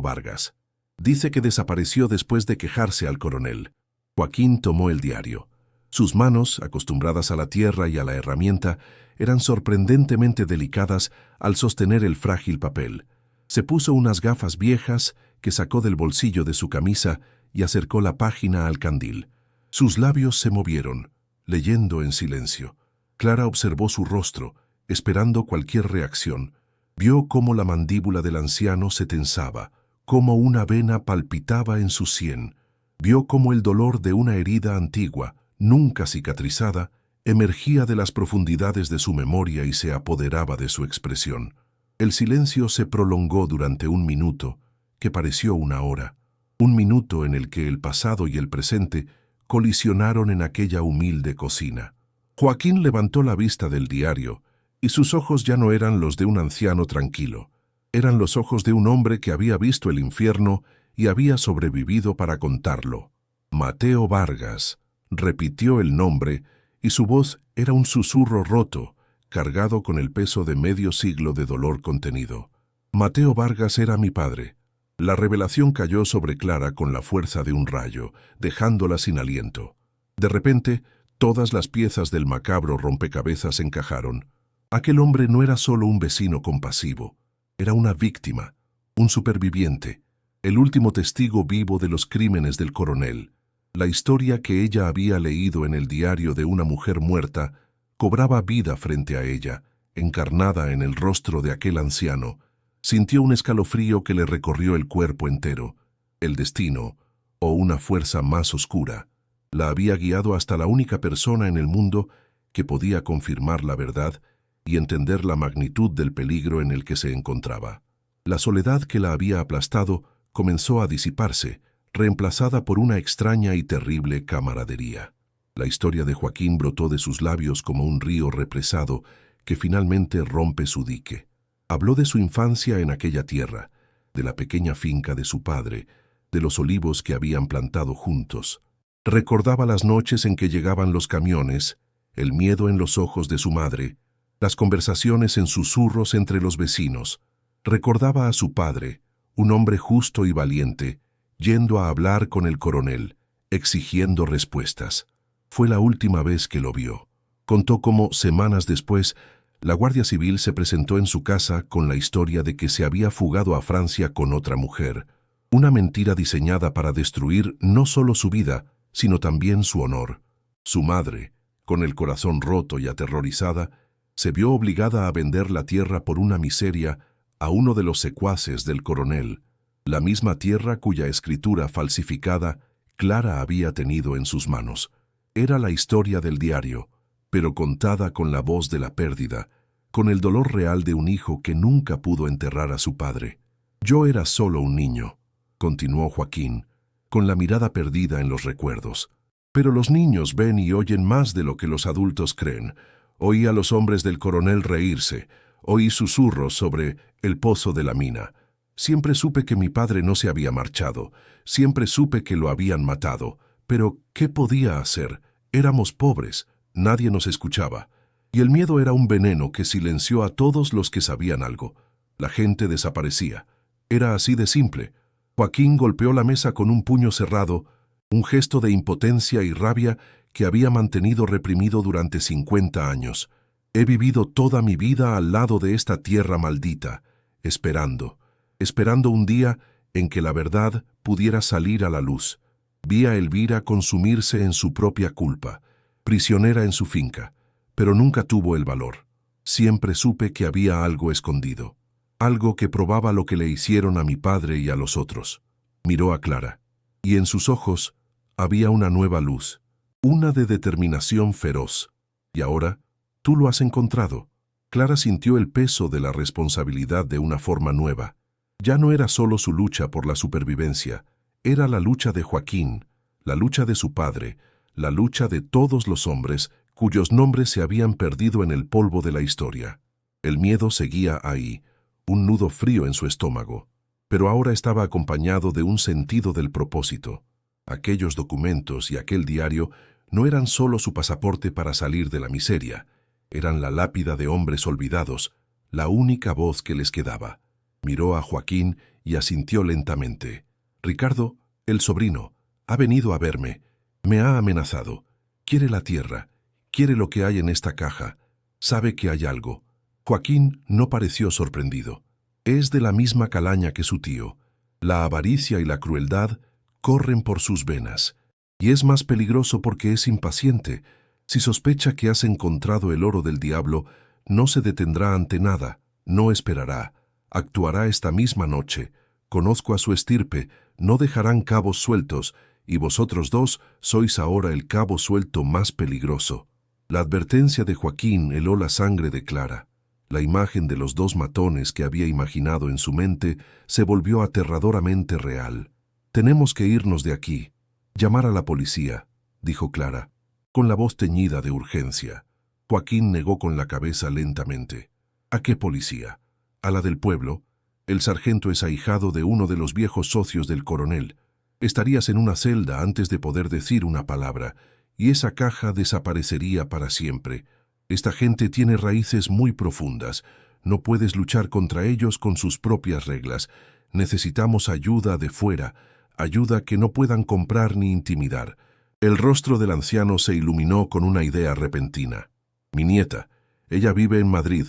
Vargas. Dice que desapareció después de quejarse al coronel. Joaquín tomó el diario. Sus manos, acostumbradas a la tierra y a la herramienta, eran sorprendentemente delicadas al sostener el frágil papel. Se puso unas gafas viejas que sacó del bolsillo de su camisa y acercó la página al candil. Sus labios se movieron, leyendo en silencio. Clara observó su rostro, esperando cualquier reacción. Vio cómo la mandíbula del anciano se tensaba, cómo una vena palpitaba en su sien. Vio cómo el dolor de una herida antigua, nunca cicatrizada, emergía de las profundidades de su memoria y se apoderaba de su expresión. El silencio se prolongó durante un minuto, que pareció una hora. Un minuto en el que el pasado y el presente colisionaron en aquella humilde cocina. Joaquín levantó la vista del diario, y sus ojos ya no eran los de un anciano tranquilo. Eran los ojos de un hombre que había visto el infierno y había sobrevivido para contarlo. Mateo Vargas. Repitió el nombre, y su voz era un susurro roto, cargado con el peso de medio siglo de dolor contenido. Mateo Vargas era mi padre. La revelación cayó sobre Clara con la fuerza de un rayo, dejándola sin aliento. De repente, todas las piezas del macabro rompecabezas encajaron. Aquel hombre no era solo un vecino compasivo, era una víctima, un superviviente, el último testigo vivo de los crímenes del coronel. La historia que ella había leído en el diario de una mujer muerta cobraba vida frente a ella, encarnada en el rostro de aquel anciano, sintió un escalofrío que le recorrió el cuerpo entero. El destino, o una fuerza más oscura, la había guiado hasta la única persona en el mundo que podía confirmar la verdad y entender la magnitud del peligro en el que se encontraba. La soledad que la había aplastado comenzó a disiparse, reemplazada por una extraña y terrible camaradería. La historia de Joaquín brotó de sus labios como un río represado que finalmente rompe su dique. Habló de su infancia en aquella tierra, de la pequeña finca de su padre, de los olivos que habían plantado juntos. Recordaba las noches en que llegaban los camiones, el miedo en los ojos de su madre, las conversaciones en susurros entre los vecinos. Recordaba a su padre, un hombre justo y valiente, yendo a hablar con el coronel, exigiendo respuestas. Fue la última vez que lo vio. Contó cómo, semanas después, la Guardia Civil se presentó en su casa con la historia de que se había fugado a Francia con otra mujer, una mentira diseñada para destruir no solo su vida, sino también su honor. Su madre, con el corazón roto y aterrorizada, se vio obligada a vender la tierra por una miseria a uno de los secuaces del coronel, la misma tierra cuya escritura falsificada Clara había tenido en sus manos. Era la historia del diario, pero contada con la voz de la pérdida, con el dolor real de un hijo que nunca pudo enterrar a su padre. Yo era solo un niño, continuó Joaquín, con la mirada perdida en los recuerdos. Pero los niños ven y oyen más de lo que los adultos creen. Oí a los hombres del coronel reírse, oí susurros sobre el pozo de la mina. Siempre supe que mi padre no se había marchado, siempre supe que lo habían matado, pero ¿qué podía hacer? Éramos pobres, nadie nos escuchaba, y el miedo era un veneno que silenció a todos los que sabían algo. La gente desaparecía. Era así de simple. Joaquín golpeó la mesa con un puño cerrado, un gesto de impotencia y rabia que había mantenido reprimido durante 50 años. He vivido toda mi vida al lado de esta tierra maldita, esperando un día en que la verdad pudiera salir a la luz. Vi a Elvira consumirse en su propia culpa, prisionera en su finca, pero nunca tuvo el valor. Siempre supe que había algo escondido, algo que probaba lo que le hicieron a mi padre y a los otros. Miró a Clara, y en sus ojos había una nueva luz, una de determinación feroz. Y ahora, tú lo has encontrado. Clara sintió el peso de la responsabilidad de una forma nueva. Ya no era solo su lucha por la supervivencia, era la lucha de Joaquín, la lucha de su padre, la lucha de todos los hombres cuyos nombres se habían perdido en el polvo de la historia. El miedo seguía ahí, un nudo frío en su estómago, pero ahora estaba acompañado de un sentido del propósito. Aquellos documentos y aquel diario no eran solo su pasaporte para salir de la miseria, eran la lápida de hombres olvidados, la única voz que les quedaba. Miró a Joaquín y asintió lentamente. Ricardo, el sobrino, ha venido a verme, me ha amenazado, quiere la tierra, quiere lo que hay en esta caja, sabe que hay algo. Joaquín no pareció sorprendido. Es de la misma calaña que su tío. La avaricia y la crueldad corren por sus venas, y es más peligroso porque es impaciente. Si sospecha que has encontrado el oro del diablo, no se detendrá ante nada, no esperará, actuará esta misma noche. Conozco a su estirpe, no dejarán cabos sueltos, y vosotros dos sois ahora el cabo suelto más peligroso. La advertencia de Joaquín heló la sangre de Clara. La imagen de los dos matones que había imaginado en su mente se volvió aterradoramente real. Tenemos que irnos de aquí. Llamar a la policía, dijo Clara, con la voz teñida de urgencia. Joaquín negó con la cabeza lentamente. ¿A qué policía? ¿A la del pueblo? El sargento es ahijado de uno de los viejos socios del coronel. Estarías en una celda antes de poder decir una palabra, y esa caja desaparecería para siempre. Esta gente tiene raíces muy profundas. No puedes luchar contra ellos con sus propias reglas. Necesitamos ayuda de fuera, ayuda que no puedan comprar ni intimidar. El rostro del anciano se iluminó con una idea repentina. Mi nieta, ella vive en Madrid,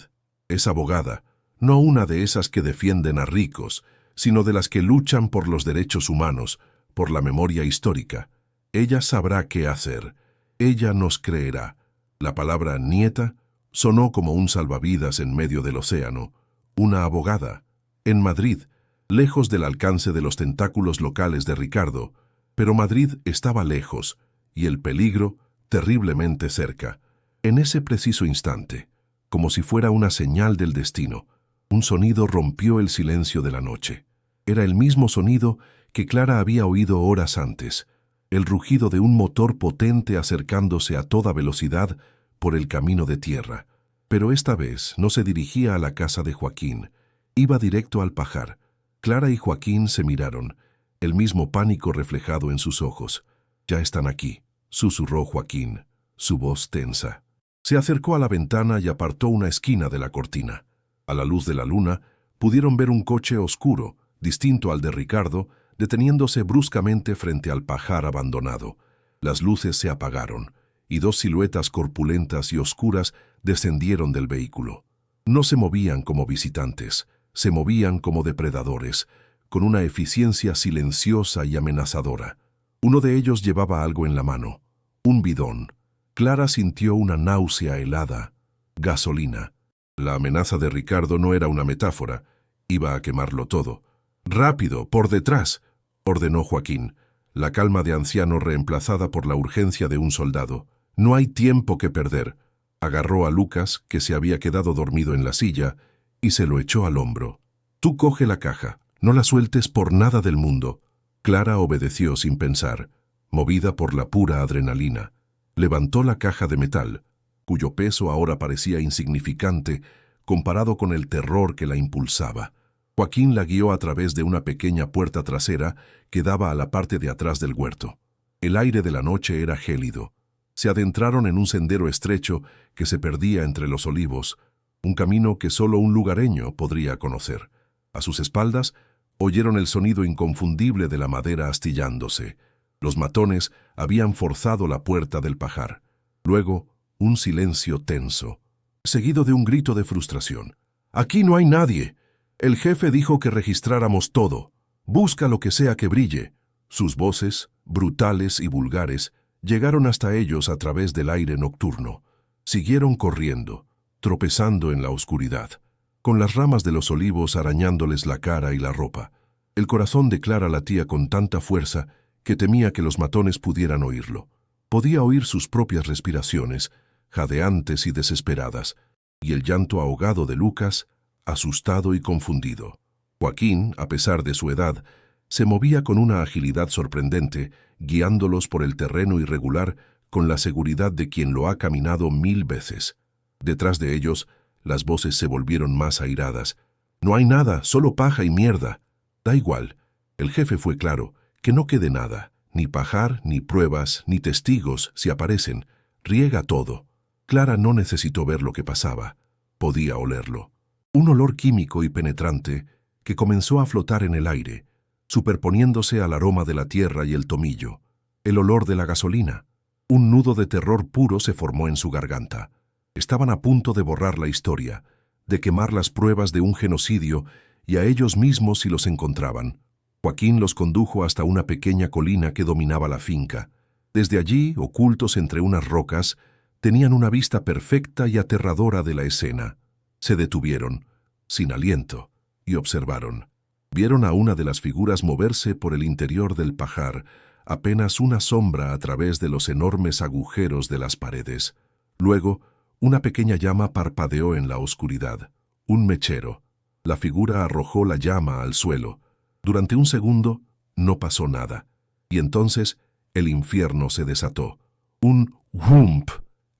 es abogada, no una de esas que defienden a ricos, sino de las que luchan por los derechos humanos, por la memoria histórica. Ella sabrá qué hacer. Ella nos creerá. La palabra nieta Sonó como un salvavidas en medio del océano, una abogada. En Madrid, lejos del alcance de los tentáculos locales de Ricardo, pero Madrid estaba lejos, y el peligro terriblemente cerca. En ese preciso instante, como si fuera una señal del destino, un sonido rompió el silencio de la noche. Era el mismo sonido que Clara había oído horas antes, el rugido de un motor potente acercándose a toda velocidad por el camino de tierra. Pero esta vez no se dirigía a la casa de Joaquín, iba directo al pajar. Clara y Joaquín se miraron, el mismo pánico reflejado en sus ojos. «Ya están aquí», susurró Joaquín, su voz tensa. Se acercó a la ventana y apartó una esquina de la cortina. A la luz de la luna, pudieron ver un coche oscuro, distinto al de Ricardo, deteniéndose bruscamente frente al pajar abandonado. Las luces se apagaron, y dos siluetas corpulentas y oscuras descendieron del vehículo. No se movían como visitantes, se movían como depredadores, con una eficiencia silenciosa y amenazadora. Uno de ellos llevaba algo en la mano, un bidón. Clara sintió una náusea helada. Gasolina. La amenaza de Ricardo no era una metáfora, iba a quemarlo todo. «¡Rápido, por detrás!», ordenó Joaquín, la calma de anciano reemplazada por la urgencia de un soldado. «No hay tiempo que perder». Agarró a Lucas, que se había quedado dormido en la silla, y se lo echó al hombro. «Tú coge la caja, no la sueltes por nada del mundo». Clara obedeció sin pensar, movida por la pura adrenalina. Levantó la caja de metal, cuyo peso ahora parecía insignificante comparado con el terror que la impulsaba. Joaquín la guió a través de una pequeña puerta trasera que daba a la parte de atrás del huerto. El aire de la noche era gélido. Se adentraron en un sendero estrecho que se perdía entre los olivos, un camino que solo un lugareño podría conocer. A sus espaldas, oyeron el sonido inconfundible de la madera astillándose. Los matones habían forzado la puerta del pajar. Luego, un silencio tenso, seguido de un grito de frustración. «Aquí no hay nadie. El jefe dijo que registráramos todo. Busca lo que sea que brille». Sus voces, brutales y vulgares, llegaron hasta ellos a través del aire nocturno. Siguieron corriendo, tropezando en la oscuridad, con las ramas de los olivos arañándoles la cara y la ropa. El corazón de Clara latía con tanta fuerza que temía que los matones pudieran oírlo. Podía oír sus propias respiraciones, jadeantes y desesperadas, y el llanto ahogado de Lucas, asustado y confundido. Joaquín, a pesar de su edad, se movía con una agilidad sorprendente, guiándolos por el terreno irregular con la seguridad de quien lo ha caminado 1000 veces. Detrás de ellos, las voces se volvieron más airadas. «No hay nada, solo paja y mierda». «Da igual». El jefe fue claro, «que no quede nada, ni pajar, ni pruebas, ni testigos, si aparecen. Riega todo». Clara no necesitó ver lo que pasaba. Podía olerlo. Un olor químico y penetrante que comenzó a flotar en el aire, superponiéndose al aroma de la tierra y el tomillo. El olor de la gasolina. Un nudo de terror puro se formó en su garganta. Estaban a punto de borrar la historia, de quemar las pruebas de un genocidio y a ellos mismos si los encontraban. Joaquín los condujo hasta una pequeña colina que dominaba la finca. Desde allí, ocultos entre unas rocas, tenían una vista perfecta y aterradora de la escena. Se detuvieron, sin aliento, y observaron. Vieron a una de las figuras moverse por el interior del pajar, apenas una sombra a través de los enormes agujeros de las paredes. Luego, una pequeña llama parpadeó en la oscuridad. Un mechero. La figura arrojó la llama al suelo. Durante un segundo, no pasó nada. Y entonces, el infierno se desató. Un whump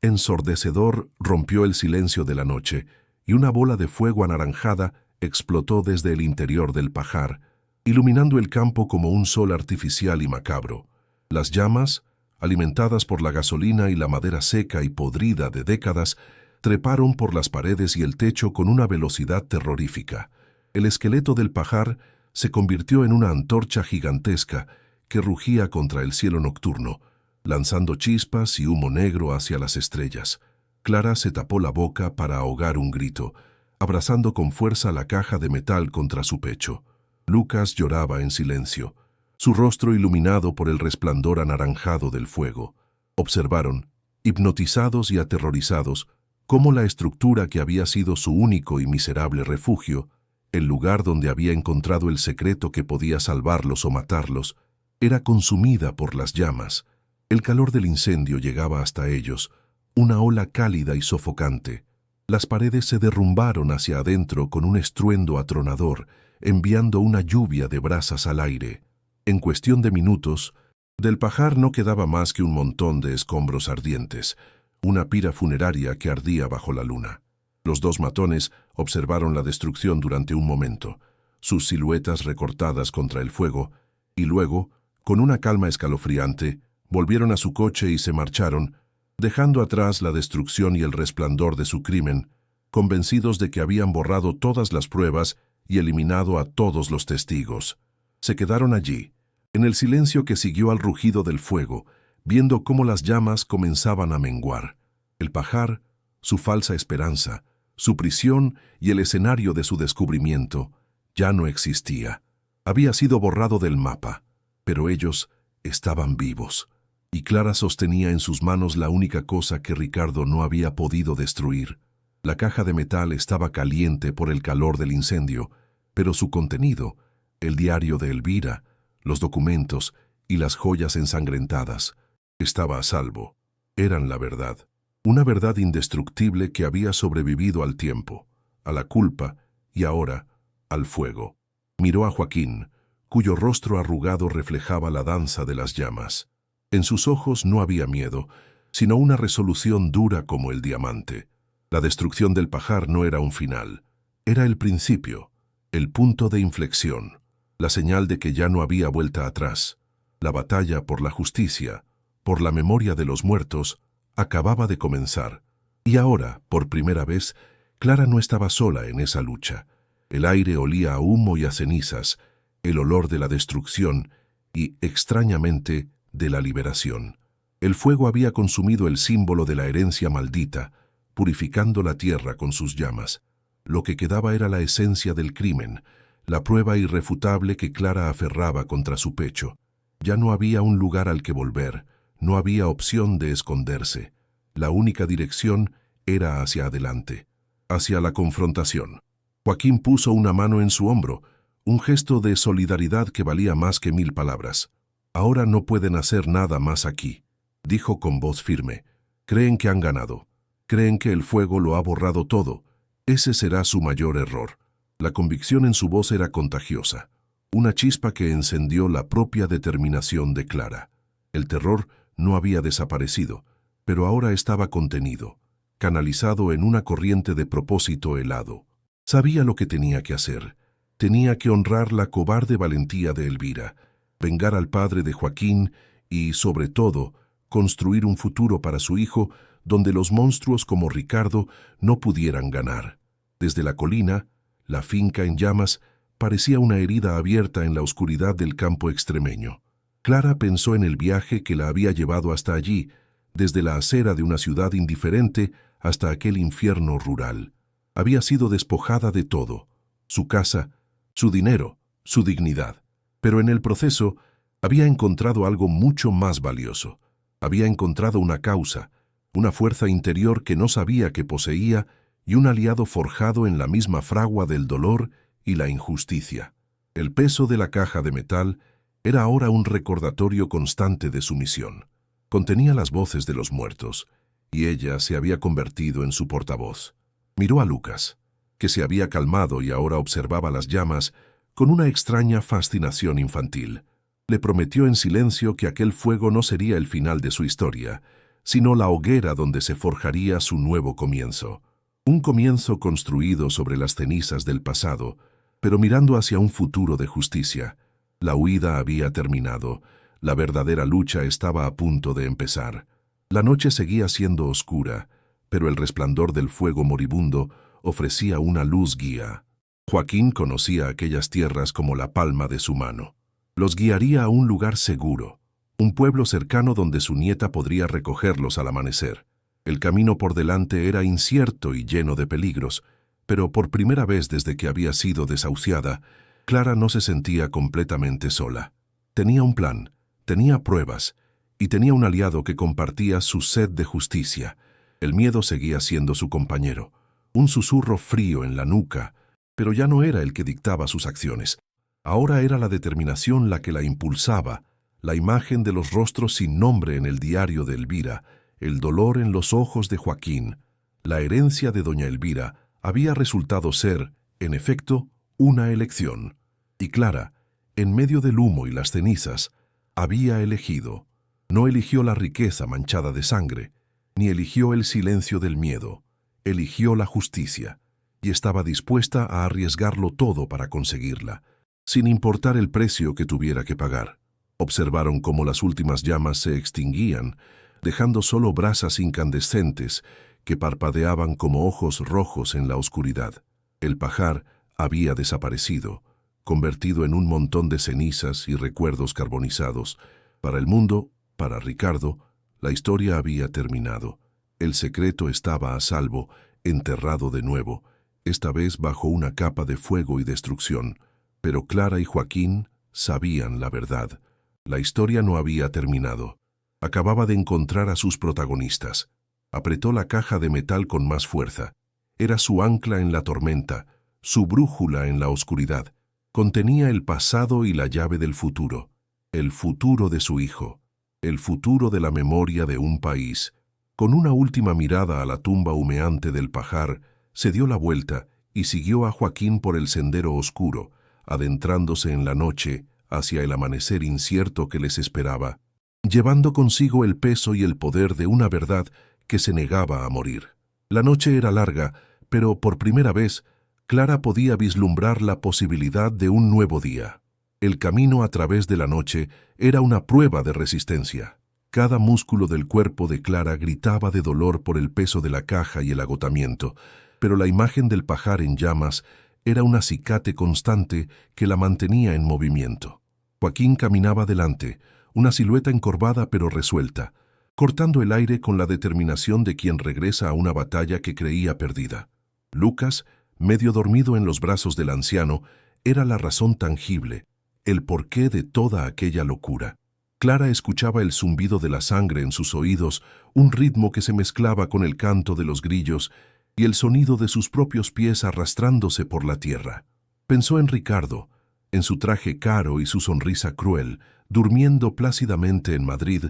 ensordecedor rompió el silencio de la noche, y una bola de fuego anaranjada explotó desde el interior del pajar, iluminando el campo como un sol artificial y macabro. Las llamas, alimentadas por la gasolina y la madera seca y podrida de décadas, treparon por las paredes y el techo con una velocidad terrorífica. El esqueleto del pajar se convirtió en una antorcha gigantesca que rugía contra el cielo nocturno, lanzando chispas y humo negro hacia las estrellas. Clara se tapó la boca para ahogar un grito, abrazando con fuerza la caja de metal contra su pecho. Lucas lloraba en silencio, su rostro iluminado por el resplandor anaranjado del fuego. Observaron, hipnotizados y aterrorizados, cómo la estructura que había sido su único y miserable refugio, el lugar donde había encontrado el secreto que podía salvarlos o matarlos, era consumida por las llamas. El calor del incendio llegaba hasta ellos, una ola cálida y sofocante. Las paredes se derrumbaron hacia adentro con un estruendo atronador, enviando una lluvia de brasas al aire. En cuestión de minutos, del pajar no quedaba más que un montón de escombros ardientes, una pira funeraria que ardía bajo la luna. Los dos matones observaron la destrucción durante un momento, sus siluetas recortadas contra el fuego, y luego, con una calma escalofriante, volvieron a su coche y se marcharon, dejando atrás la destrucción y el resplandor de su crimen, convencidos de que habían borrado todas las pruebas y eliminado a todos los testigos. Se quedaron allí, en el silencio que siguió al rugido del fuego, viendo cómo las llamas comenzaban a menguar. El pajar, su falsa esperanza, su prisión y el escenario de su descubrimiento, ya no existía. Había sido borrado del mapa, pero ellos estaban vivos, y Clara sostenía en sus manos la única cosa que Ricardo no había podido destruir. La caja de metal estaba caliente por el calor del incendio, pero su contenido, el diario de Elvira, los documentos y las joyas ensangrentadas, estaba a salvo. Eran la verdad. Una verdad indestructible que había sobrevivido al tiempo, a la culpa y ahora al fuego. Miró a Joaquín, cuyo rostro arrugado reflejaba la danza de las llamas. En sus ojos no había miedo, sino una resolución dura como el diamante. La destrucción del pajar no era un final, era el principio, el punto de inflexión, la señal de que ya no había vuelta atrás. La batalla por la justicia, por la memoria de los muertos, acababa de comenzar. Y ahora, por primera vez, Clara no estaba sola en esa lucha. El aire olía a humo y a cenizas, el olor de la destrucción y, extrañamente, de la liberación. El fuego había consumido el símbolo de la herencia maldita, purificando la tierra con sus llamas. Lo que quedaba era la esencia del crimen, la prueba irrefutable que Clara aferraba contra su pecho. Ya no había un lugar al que volver, no había opción de esconderse. La única dirección era hacia adelante, hacia la confrontación. Joaquín puso una mano en su hombro, un gesto de solidaridad que valía más que 1000 palabras. «Ahora no pueden hacer nada más aquí», dijo con voz firme. «Creen que han ganado. Creen que el fuego lo ha borrado todo. Ese será su mayor error». La convicción en su voz era contagiosa, una chispa que encendió la propia determinación de Clara. El terror no había desaparecido, pero ahora estaba contenido, canalizado en una corriente de propósito helado. Sabía lo que tenía que hacer. Tenía que honrar la cobarde valentía de Elvira, vengar al padre de Joaquín y, sobre todo, construir un futuro para su hijo donde los monstruos como Ricardo no pudieran ganar. Desde la colina, la finca en llamas parecía una herida abierta en la oscuridad del campo extremeño. Clara pensó en el viaje que la había llevado hasta allí, desde la acera de una ciudad indiferente hasta aquel infierno rural. Había sido despojada de todo, su casa, su dinero, su dignidad. Pero en el proceso había encontrado algo mucho más valioso. Había encontrado una causa, una fuerza interior que no sabía que poseía y un aliado forjado en la misma fragua del dolor y la injusticia. El peso de la caja de metal era ahora un recordatorio constante de su misión. Contenía las voces de los muertos, y ella se había convertido en su portavoz. Miró a Lucas, que se había calmado y ahora observaba las llamas con una extraña fascinación infantil. Le prometió en silencio que aquel fuego no sería el final de su historia, sino la hoguera donde se forjaría su nuevo comienzo. Un comienzo construido sobre las cenizas del pasado, pero mirando hacia un futuro de justicia. La huida había terminado, la verdadera lucha estaba a punto de empezar. La noche seguía siendo oscura, pero el resplandor del fuego moribundo ofrecía una luz guía. Joaquín conocía aquellas tierras como la palma de su mano. Los guiaría a un lugar seguro, un pueblo cercano donde su nieta podría recogerlos al amanecer. El camino por delante era incierto y lleno de peligros, pero por primera vez desde que había sido desahuciada, Clara no se sentía completamente sola. Tenía un plan, tenía pruebas, y tenía un aliado que compartía su sed de justicia. El miedo seguía siendo su compañero, un susurro frío en la nuca, pero ya no era el que dictaba sus acciones. Ahora era la determinación la que la impulsaba, la imagen de los rostros sin nombre en el diario de Elvira, el dolor en los ojos de Joaquín. La herencia de doña Elvira había resultado ser, en efecto, una elección. Y Clara, en medio del humo y las cenizas, había elegido. No eligió la riqueza manchada de sangre, ni eligió el silencio del miedo. Eligió la justicia, y estaba dispuesta a arriesgarlo todo para conseguirla, sin importar el precio que tuviera que pagar. Observaron cómo las últimas llamas se extinguían, dejando solo brasas incandescentes que parpadeaban como ojos rojos en la oscuridad. El pajar había desaparecido, convertido en un montón de cenizas y recuerdos carbonizados. Para el mundo, para Ricardo, la historia había terminado. El secreto estaba a salvo, enterrado de nuevo, esta vez bajo una capa de fuego y destrucción. Pero Clara y Joaquín sabían la verdad. La historia no había terminado. Acababa de encontrar a sus protagonistas. Apretó la caja de metal con más fuerza. Era su ancla en la tormenta, su brújula en la oscuridad. Contenía el pasado y la llave del futuro. El futuro de su hijo. El futuro de la memoria de un país. Con una última mirada a la tumba humeante del pajar, se dio la vuelta y siguió a Joaquín por el sendero oscuro, adentrándose en la noche hacia el amanecer incierto que les esperaba, llevando consigo el peso y el poder de una verdad que se negaba a morir. La noche era larga, pero por primera vez, Clara podía vislumbrar la posibilidad de un nuevo día. El camino a través de la noche era una prueba de resistencia. Cada músculo del cuerpo de Clara gritaba de dolor por el peso de la caja y el agotamiento, pero la imagen del pajar en llamas era un acicate constante que la mantenía en movimiento. Joaquín caminaba delante, una silueta encorvada pero resuelta, cortando el aire con la determinación de quien regresa a una batalla que creía perdida. Lucas, medio dormido en los brazos del anciano, era la razón tangible, el porqué de toda aquella locura. Clara escuchaba el zumbido de la sangre en sus oídos, un ritmo que se mezclaba con el canto de los grillos y el sonido de sus propios pies arrastrándose por la tierra. Pensó en Ricardo, en su traje caro y su sonrisa cruel, durmiendo plácidamente en Madrid,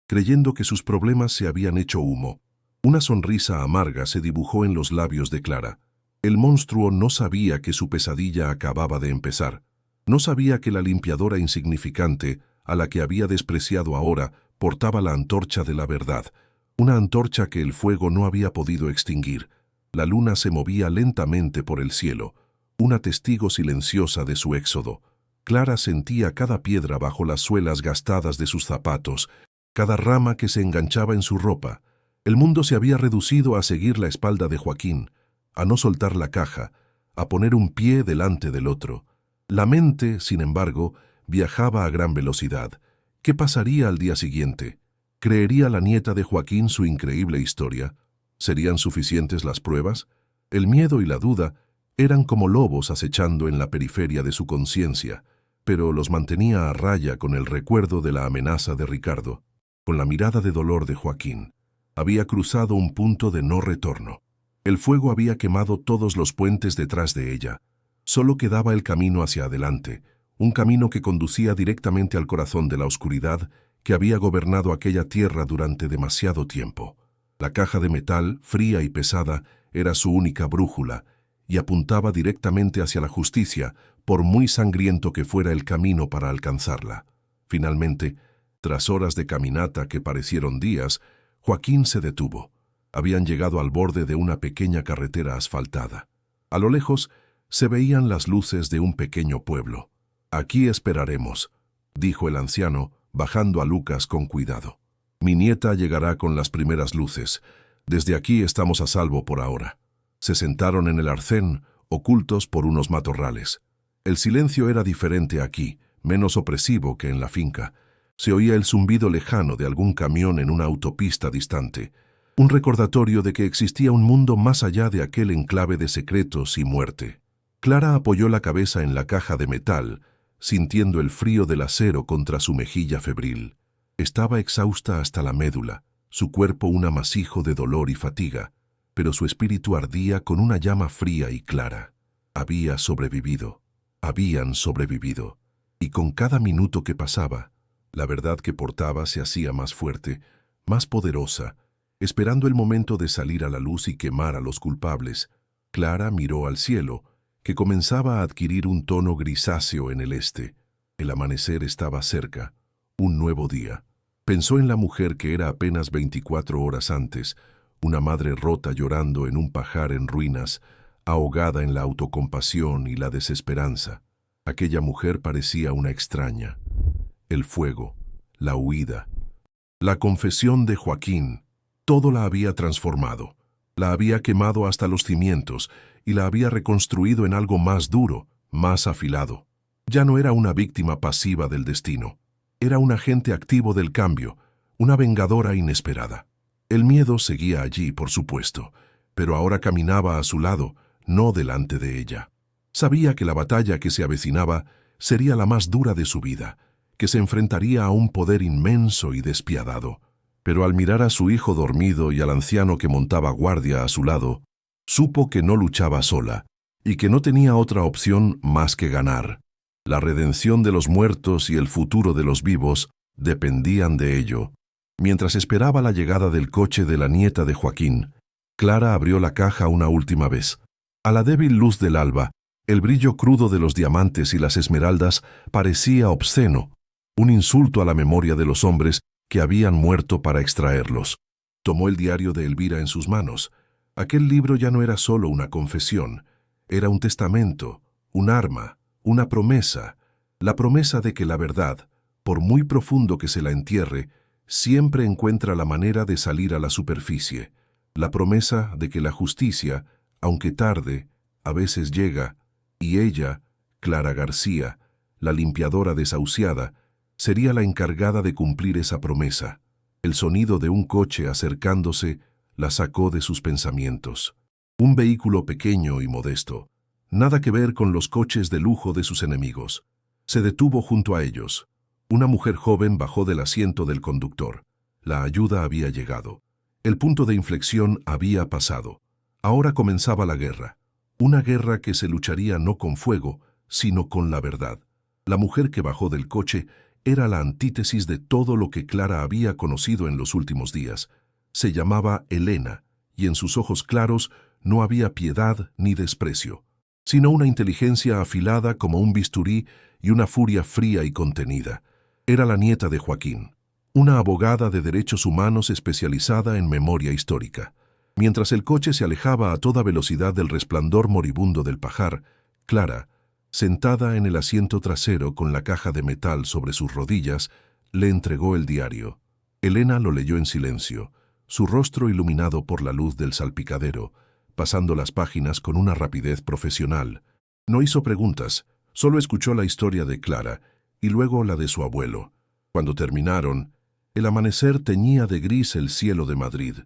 creyendo que sus problemas se habían hecho humo. Una sonrisa amarga se dibujó en los labios de Clara. El monstruo no sabía que su pesadilla acababa de empezar. No sabía que la limpiadora insignificante, a la que había despreciado ahora, portaba la antorcha de la verdad, una antorcha que el fuego no había podido extinguir. La luna se movía lentamente por el cielo, una testigo silenciosa de su éxodo. Clara sentía cada piedra bajo las suelas gastadas de sus zapatos, cada rama que se enganchaba en su ropa. El mundo se había reducido a seguir la espalda de Joaquín, a no soltar la caja, a poner un pie delante del otro. La mente, sin embargo, viajaba a gran velocidad. ¿Qué pasaría al día siguiente? ¿Creería la nieta de Joaquín su increíble historia? ¿Serían suficientes las pruebas? El miedo y la duda eran como lobos acechando en la periferia de su conciencia, pero los mantenía a raya con el recuerdo de la amenaza de Ricardo, con la mirada de dolor de Joaquín. Había cruzado un punto de no retorno. El fuego había quemado todos los puentes detrás de ella. Solo quedaba el camino hacia adelante, un camino que conducía directamente al corazón de la oscuridad que había gobernado aquella tierra durante demasiado tiempo. La caja de metal, fría y pesada, era su única brújula, y apuntaba directamente hacia la justicia, por muy sangriento que fuera el camino para alcanzarla. Finalmente, tras horas de caminata que parecieron días, Joaquín se detuvo. Habían llegado al borde de una pequeña carretera asfaltada. A lo lejos se veían las luces de un pequeño pueblo. «Aquí esperaremos», dijo el anciano, bajando a Lucas con cuidado. «Mi nieta llegará con las primeras luces. Desde aquí estamos a salvo por ahora». Se sentaron en el arcén, ocultos por unos matorrales. El silencio era diferente aquí, menos opresivo que en la finca. Se oía el zumbido lejano de algún camión en una autopista distante, un recordatorio de que existía un mundo más allá de aquel enclave de secretos y muerte. Clara apoyó la cabeza en la caja de metal, sintiendo el frío del acero contra su mejilla febril. Estaba exhausta hasta la médula. su cuerpo un amasijo de dolor y fatiga, pero su espíritu ardía con una llama fría y clara. Había sobrevivido, habían sobrevivido, y con cada minuto que pasaba, la verdad que portaba se hacía más fuerte, más poderosa, esperando el momento de salir a la luz y quemar a los culpables. Clara miró al cielo, que comenzaba a adquirir un tono grisáceo en el este. El amanecer estaba cerca, un nuevo día. Pensó en la mujer que era apenas 24 horas antes, una madre rota llorando en un pajar en ruinas, ahogada en la autocompasión y la desesperanza. Aquella mujer parecía una extraña. El fuego, la huida, la confesión de Joaquín, todo la había transformado. La había quemado hasta los cimientos y la había reconstruido en algo más duro, más afilado. Ya no era una víctima pasiva del destino. Era un agente activo del cambio, una vengadora inesperada. El miedo seguía allí, por supuesto, pero ahora caminaba a su lado, no delante de ella. Sabía que la batalla que se avecinaba sería la más dura de su vida, que se enfrentaría a un poder inmenso y despiadado. Pero al mirar a su hijo dormido y al anciano que montaba guardia a su lado, supo que no luchaba sola y que no tenía otra opción más que ganar. La redención de los muertos y el futuro de los vivos dependían de ello. Mientras esperaba la llegada del coche de la nieta de Joaquín, Clara abrió la caja una última vez. A la débil luz del alba, el brillo crudo de los diamantes y las esmeraldas parecía obsceno, un insulto a la memoria de los hombres que habían muerto para extraerlos. Tomó el diario de Elvira en sus manos. Aquel libro ya no era solo una confesión, era un testamento, un arma, una promesa, la promesa de que la verdad, por muy profundo que se la entierre, siempre encuentra la manera de salir a la superficie. La promesa de que la justicia, aunque tarde, a veces llega, y ella, Clara García, la limpiadora desahuciada, sería la encargada de cumplir esa promesa. El sonido de un coche acercándose la sacó de sus pensamientos. Un vehículo pequeño y modesto, nada que ver con los coches de lujo de sus enemigos. Se detuvo junto a ellos. Una mujer joven bajó del asiento del conductor. La ayuda había llegado. El punto de inflexión había pasado. Ahora comenzaba la guerra. Una guerra que se lucharía no con fuego, sino con la verdad. La mujer que bajó del coche era la antítesis de todo lo que Clara había conocido en los últimos días. Se llamaba Elena, y en sus ojos claros no había piedad ni desprecio, sino una inteligencia afilada como un bisturí y una furia fría y contenida. Era la nieta de Joaquín, una abogada de derechos humanos especializada en memoria histórica. Mientras el coche se alejaba a toda velocidad del resplandor moribundo del pajar, Clara, sentada en el asiento trasero con la caja de metal sobre sus rodillas, le entregó el diario. Elena lo leyó en silencio, su rostro iluminado por la luz del salpicadero, pasando las páginas con una rapidez profesional. No hizo preguntas, solo escuchó la historia de Clara y luego la de su abuelo. Cuando terminaron, el amanecer teñía de gris el cielo de Madrid.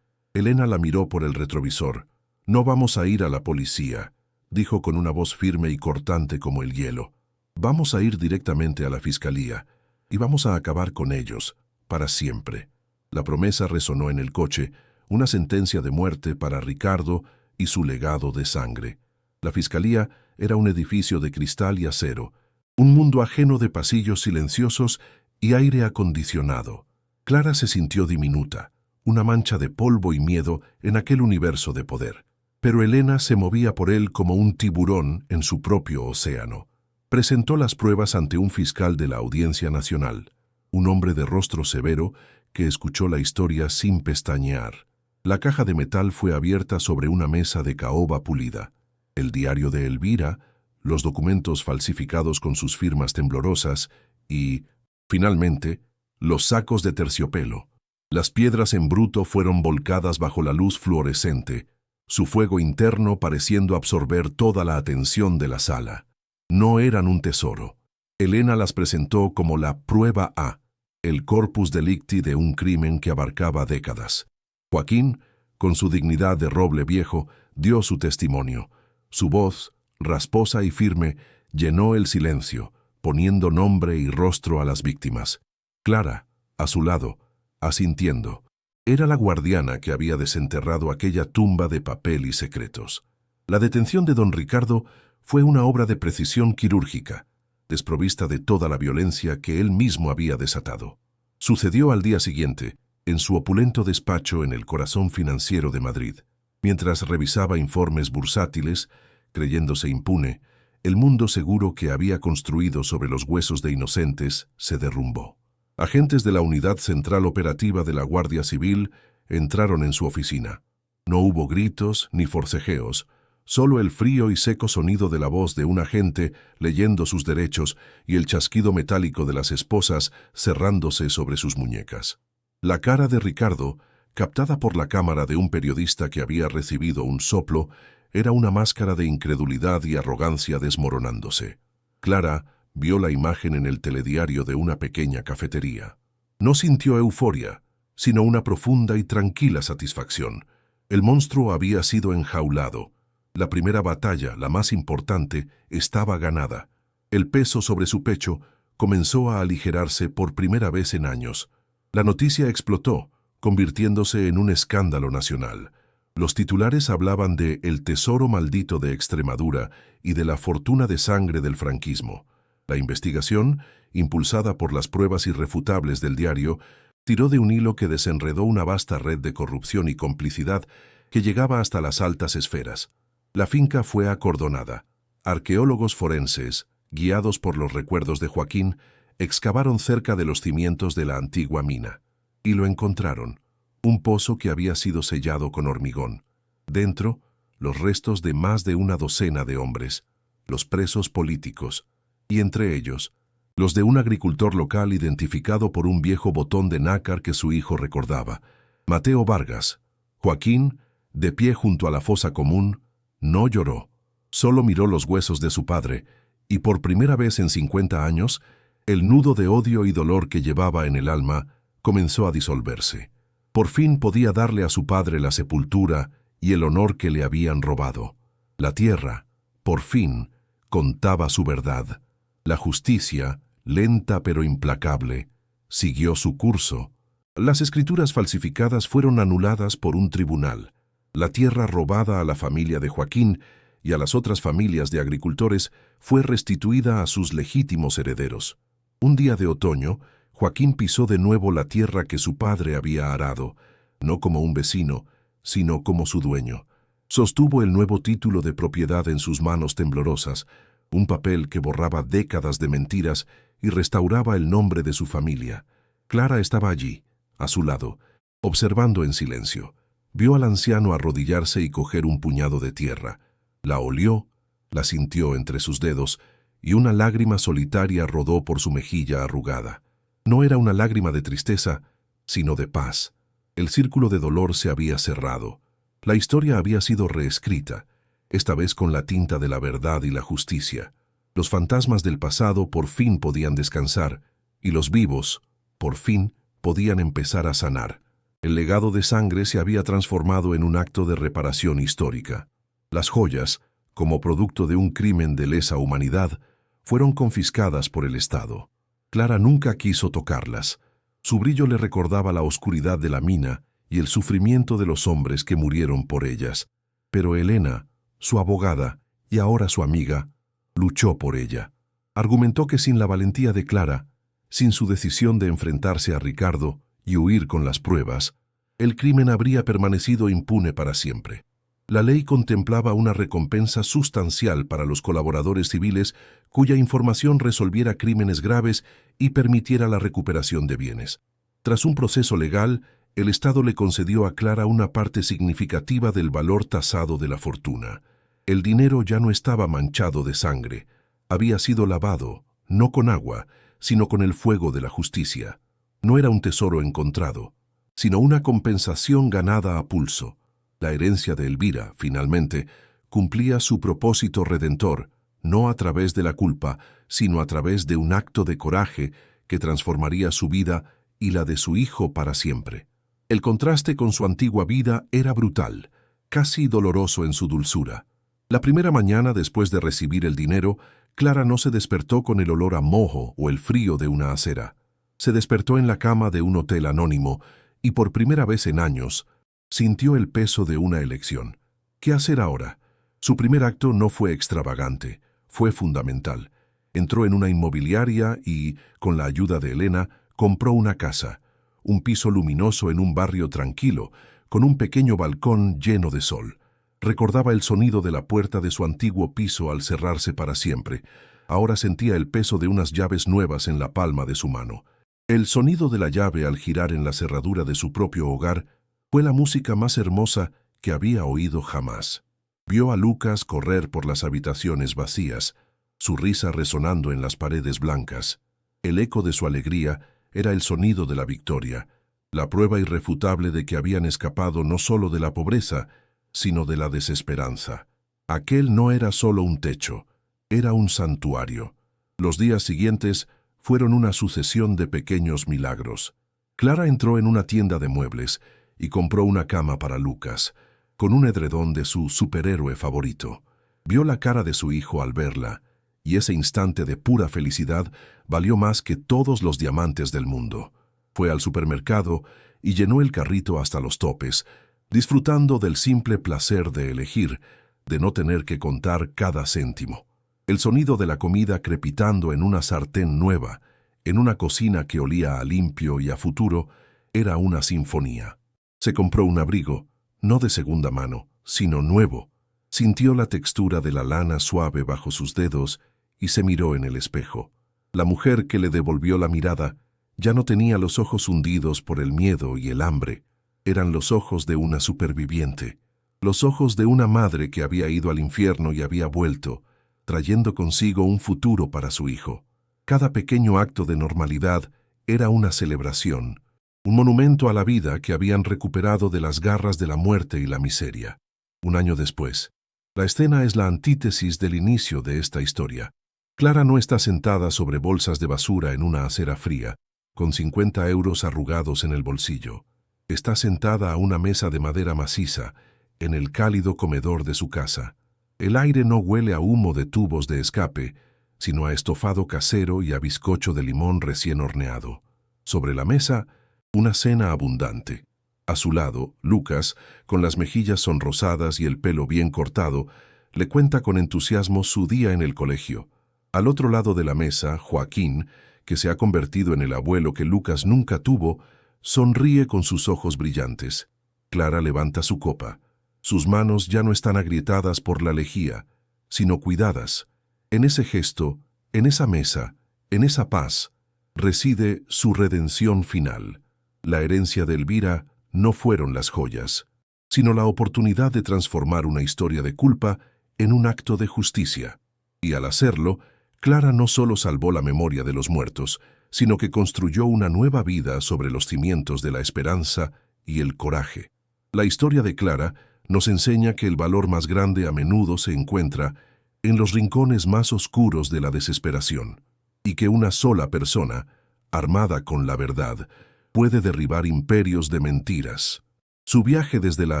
Elena la miró por el retrovisor. «No vamos a ir a la policía», dijo con una voz firme y cortante como el hielo. «Vamos a ir directamente a la fiscalía y vamos a acabar con ellos, para siempre». La promesa resonó en el coche, una sentencia de muerte para Ricardo y su legado de sangre. La fiscalía era un edificio de cristal y acero, un mundo ajeno de pasillos silenciosos y aire acondicionado. Clara se sintió diminuta, una mancha de polvo y miedo en aquel universo de poder. Pero Elena se movía por él como un tiburón en su propio océano. Presentó las pruebas ante un fiscal de la Audiencia Nacional, un hombre de rostro severo que escuchó la historia sin pestañear. La caja de metal fue abierta sobre una mesa de caoba pulida. El diario de Elvira, los documentos falsificados con sus firmas temblorosas y, finalmente, los sacos de terciopelo. Las piedras en bruto fueron volcadas bajo la luz fluorescente, su fuego interno pareciendo absorber toda la atención de la sala. No eran un tesoro. Elena las presentó como la prueba A, el corpus delicti de un crimen que abarcaba décadas. Joaquín, con su dignidad de roble viejo, dio su testimonio. Su voz, rasposa y firme, llenó el silencio, poniendo nombre y rostro a las víctimas. Clara, a su lado, asintiendo. Era la guardiana que había desenterrado aquella tumba de papel y secretos. La detención de don Ricardo fue una obra de precisión quirúrgica, desprovista de toda la violencia que él mismo había desatado. Sucedió al día siguiente, en su opulento despacho en el corazón financiero de Madrid. Mientras revisaba informes bursátiles, creyéndose impune, el mundo seguro que había construido sobre los huesos de inocentes se derrumbó. Agentes de la Unidad Central Operativa de la Guardia Civil entraron en su oficina. No hubo gritos ni forcejeos, solo el frío y seco sonido de la voz de un agente leyendo sus derechos y el chasquido metálico de las esposas cerrándose sobre sus muñecas. La cara de Ricardo, captada por la cámara de un periodista que había recibido un soplo, era una máscara de incredulidad y arrogancia desmoronándose. Clara vio la imagen en el telediario de una pequeña cafetería. No sintió euforia, sino una profunda y tranquila satisfacción. El monstruo había sido enjaulado. La primera batalla, la más importante, estaba ganada. El peso sobre su pecho comenzó a aligerarse por primera vez en años. La noticia explotó, convirtiéndose en un escándalo nacional. Los titulares hablaban de el tesoro maldito de Extremadura y de la fortuna de sangre del franquismo. La investigación, impulsada por las pruebas irrefutables del diario, tiró de un hilo que desenredó una vasta red de corrupción y complicidad que llegaba hasta las altas esferas. La finca fue acordonada. Arqueólogos forenses, guiados por los recuerdos de Joaquín, excavaron cerca de los cimientos de la antigua mina. Y lo encontraron, un pozo que había sido sellado con hormigón. Dentro, los restos de más de una docena de hombres, los presos políticos, y entre ellos, los de un agricultor local identificado por un viejo botón de nácar que su hijo recordaba. Mateo Vargas. Joaquín, de pie junto a la fosa común, no lloró, solo miró los huesos de su padre, y por primera vez en 50 años, el nudo de odio y dolor que llevaba en el alma comenzó a disolverse. Por fin podía darle a su padre la sepultura y el honor que le habían robado. La tierra, por fin, contaba su verdad. La justicia, lenta pero implacable, siguió su curso. Las escrituras falsificadas fueron anuladas por un tribunal. La tierra robada a la familia de Joaquín y a las otras familias de agricultores fue restituida a sus legítimos herederos. Un día de otoño, Joaquín pisó de nuevo la tierra que su padre había arado, no como un vecino, sino como su dueño. Sostuvo el nuevo título de propiedad en sus manos temblorosas, un papel que borraba décadas de mentiras y restauraba el nombre de su familia. Clara estaba allí, a su lado, observando en silencio. Vio al anciano arrodillarse y coger un puñado de tierra. La olió, la sintió entre sus dedos, y una lágrima solitaria rodó por su mejilla arrugada. No era una lágrima de tristeza, sino de paz. El círculo de dolor se había cerrado. La historia había sido reescrita, esta vez con la tinta de la verdad y la justicia. Los fantasmas del pasado por fin podían descansar, y los vivos, por fin, podían empezar a sanar. El legado de sangre se había transformado en un acto de reparación histórica. Las joyas, como producto de un crimen de lesa humanidad, fueron confiscadas por el Estado. Clara nunca quiso tocarlas. Su brillo le recordaba la oscuridad de la mina y el sufrimiento de los hombres que murieron por ellas. Pero Elena, su abogada y ahora su amiga, luchó por ella. Argumentó que sin la valentía de Clara, sin su decisión de enfrentarse a Ricardo y huir con las pruebas, el crimen habría permanecido impune para siempre. La ley contemplaba una recompensa sustancial para los colaboradores civiles cuya información resolviera crímenes graves y permitiera la recuperación de bienes. Tras un proceso legal, el Estado le concedió a Clara una parte significativa del valor tasado de la fortuna. El dinero ya no estaba manchado de sangre. Había sido lavado, no con agua, sino con el fuego de la justicia. No era un tesoro encontrado, sino una compensación ganada a pulso. La herencia de Elvira, finalmente, cumplía su propósito redentor, no a través de la culpa, sino a través de un acto de coraje que transformaría su vida y la de su hijo para siempre. El contraste con su antigua vida era brutal, casi doloroso en su dulzura. La primera mañana después de recibir el dinero, Clara no se despertó con el olor a moho o el frío de una acera. Se despertó en la cama de un hotel anónimo y por primera vez en años, sintió el peso de una elección. ¿Qué hacer ahora? Su primer acto no fue extravagante, fue fundamental. Entró en una inmobiliaria y, con la ayuda de Elena, compró una casa, un piso luminoso en un barrio tranquilo, con un pequeño balcón lleno de sol. Recordaba el sonido de la puerta de su antiguo piso al cerrarse para siempre. Ahora sentía el peso de unas llaves nuevas en la palma de su mano. El sonido de la llave al girar en la cerradura de su propio hogar fue la música más hermosa que había oído jamás. Vio a Lucas correr por las habitaciones vacías, su risa resonando en las paredes blancas. El eco de su alegría era el sonido de la victoria, la prueba irrefutable de que habían escapado no solo de la pobreza, sino de la desesperanza. Aquel no era solo un techo, era un santuario. Los días siguientes fueron una sucesión de pequeños milagros. Clara entró en una tienda de muebles y compró una cama para Lucas, con un edredón de su superhéroe favorito. Vio la cara de su hijo al verla, y ese instante de pura felicidad valió más que todos los diamantes del mundo. Fue al supermercado y llenó el carrito hasta los topes, disfrutando del simple placer de elegir, de no tener que contar cada céntimo. El sonido de la comida crepitando en una sartén nueva, en una cocina que olía a limpio y a futuro, era una sinfonía. Se compró un abrigo, no de segunda mano, sino nuevo. Sintió la textura de la lana suave bajo sus dedos y se miró en el espejo. La mujer que le devolvió la mirada ya no tenía los ojos hundidos por el miedo y el hambre. Eran los ojos de una superviviente, los ojos de una madre que había ido al infierno y había vuelto, trayendo consigo un futuro para su hijo. Cada pequeño acto de normalidad era una celebración, un monumento a la vida que habían recuperado de las garras de la muerte y la miseria. Un año después, la escena es la antítesis del inicio de esta historia. Clara no está sentada sobre bolsas de basura en una acera fría, con 50 euros arrugados en el bolsillo. Está sentada a una mesa de madera maciza, en el cálido comedor de su casa. El aire no huele a humo de tubos de escape, sino a estofado casero y a bizcocho de limón recién horneado. Sobre la mesa, una cena abundante. A su lado, Lucas, con las mejillas sonrosadas y el pelo bien cortado, le cuenta con entusiasmo su día en el colegio. Al otro lado de la mesa, Joaquín, que se ha convertido en el abuelo que Lucas nunca tuvo, sonríe con sus ojos brillantes. Clara levanta su copa. Sus manos ya no están agrietadas por la lejía, sino cuidadas. En ese gesto, en esa mesa, en esa paz, reside su redención final. La herencia de Elvira no fueron las joyas, sino la oportunidad de transformar una historia de culpa en un acto de justicia. Y al hacerlo, Clara no solo salvó la memoria de los muertos, sino que construyó una nueva vida sobre los cimientos de la esperanza y el coraje. La historia de Clara nos enseña que el valor más grande a menudo se encuentra en los rincones más oscuros de la desesperación, y que una sola persona, armada con la verdad, puede derribar imperios de mentiras. Su viaje desde la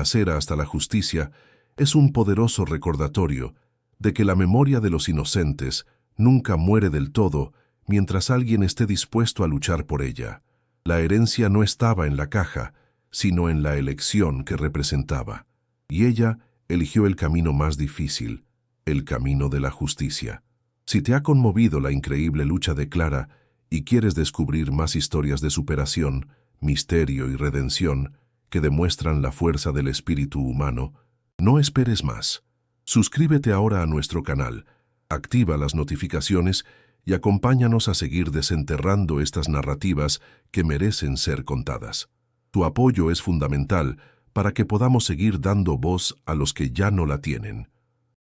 acera hasta la justicia es un poderoso recordatorio de que la memoria de los inocentes nunca muere del todo mientras alguien esté dispuesto a luchar por ella. La herencia no estaba en la caja, sino en la elección que representaba. Y ella eligió el camino más difícil, el camino de la justicia. Si te ha conmovido la increíble lucha de Clara y quieres descubrir más historias de superación, misterio y redención que demuestran la fuerza del espíritu humano, no esperes más. Suscríbete ahora a nuestro canal, activa las notificaciones y acompáñanos a seguir desenterrando estas narrativas que merecen ser contadas. Tu apoyo es fundamental para que podamos seguir dando voz a los que ya no la tienen.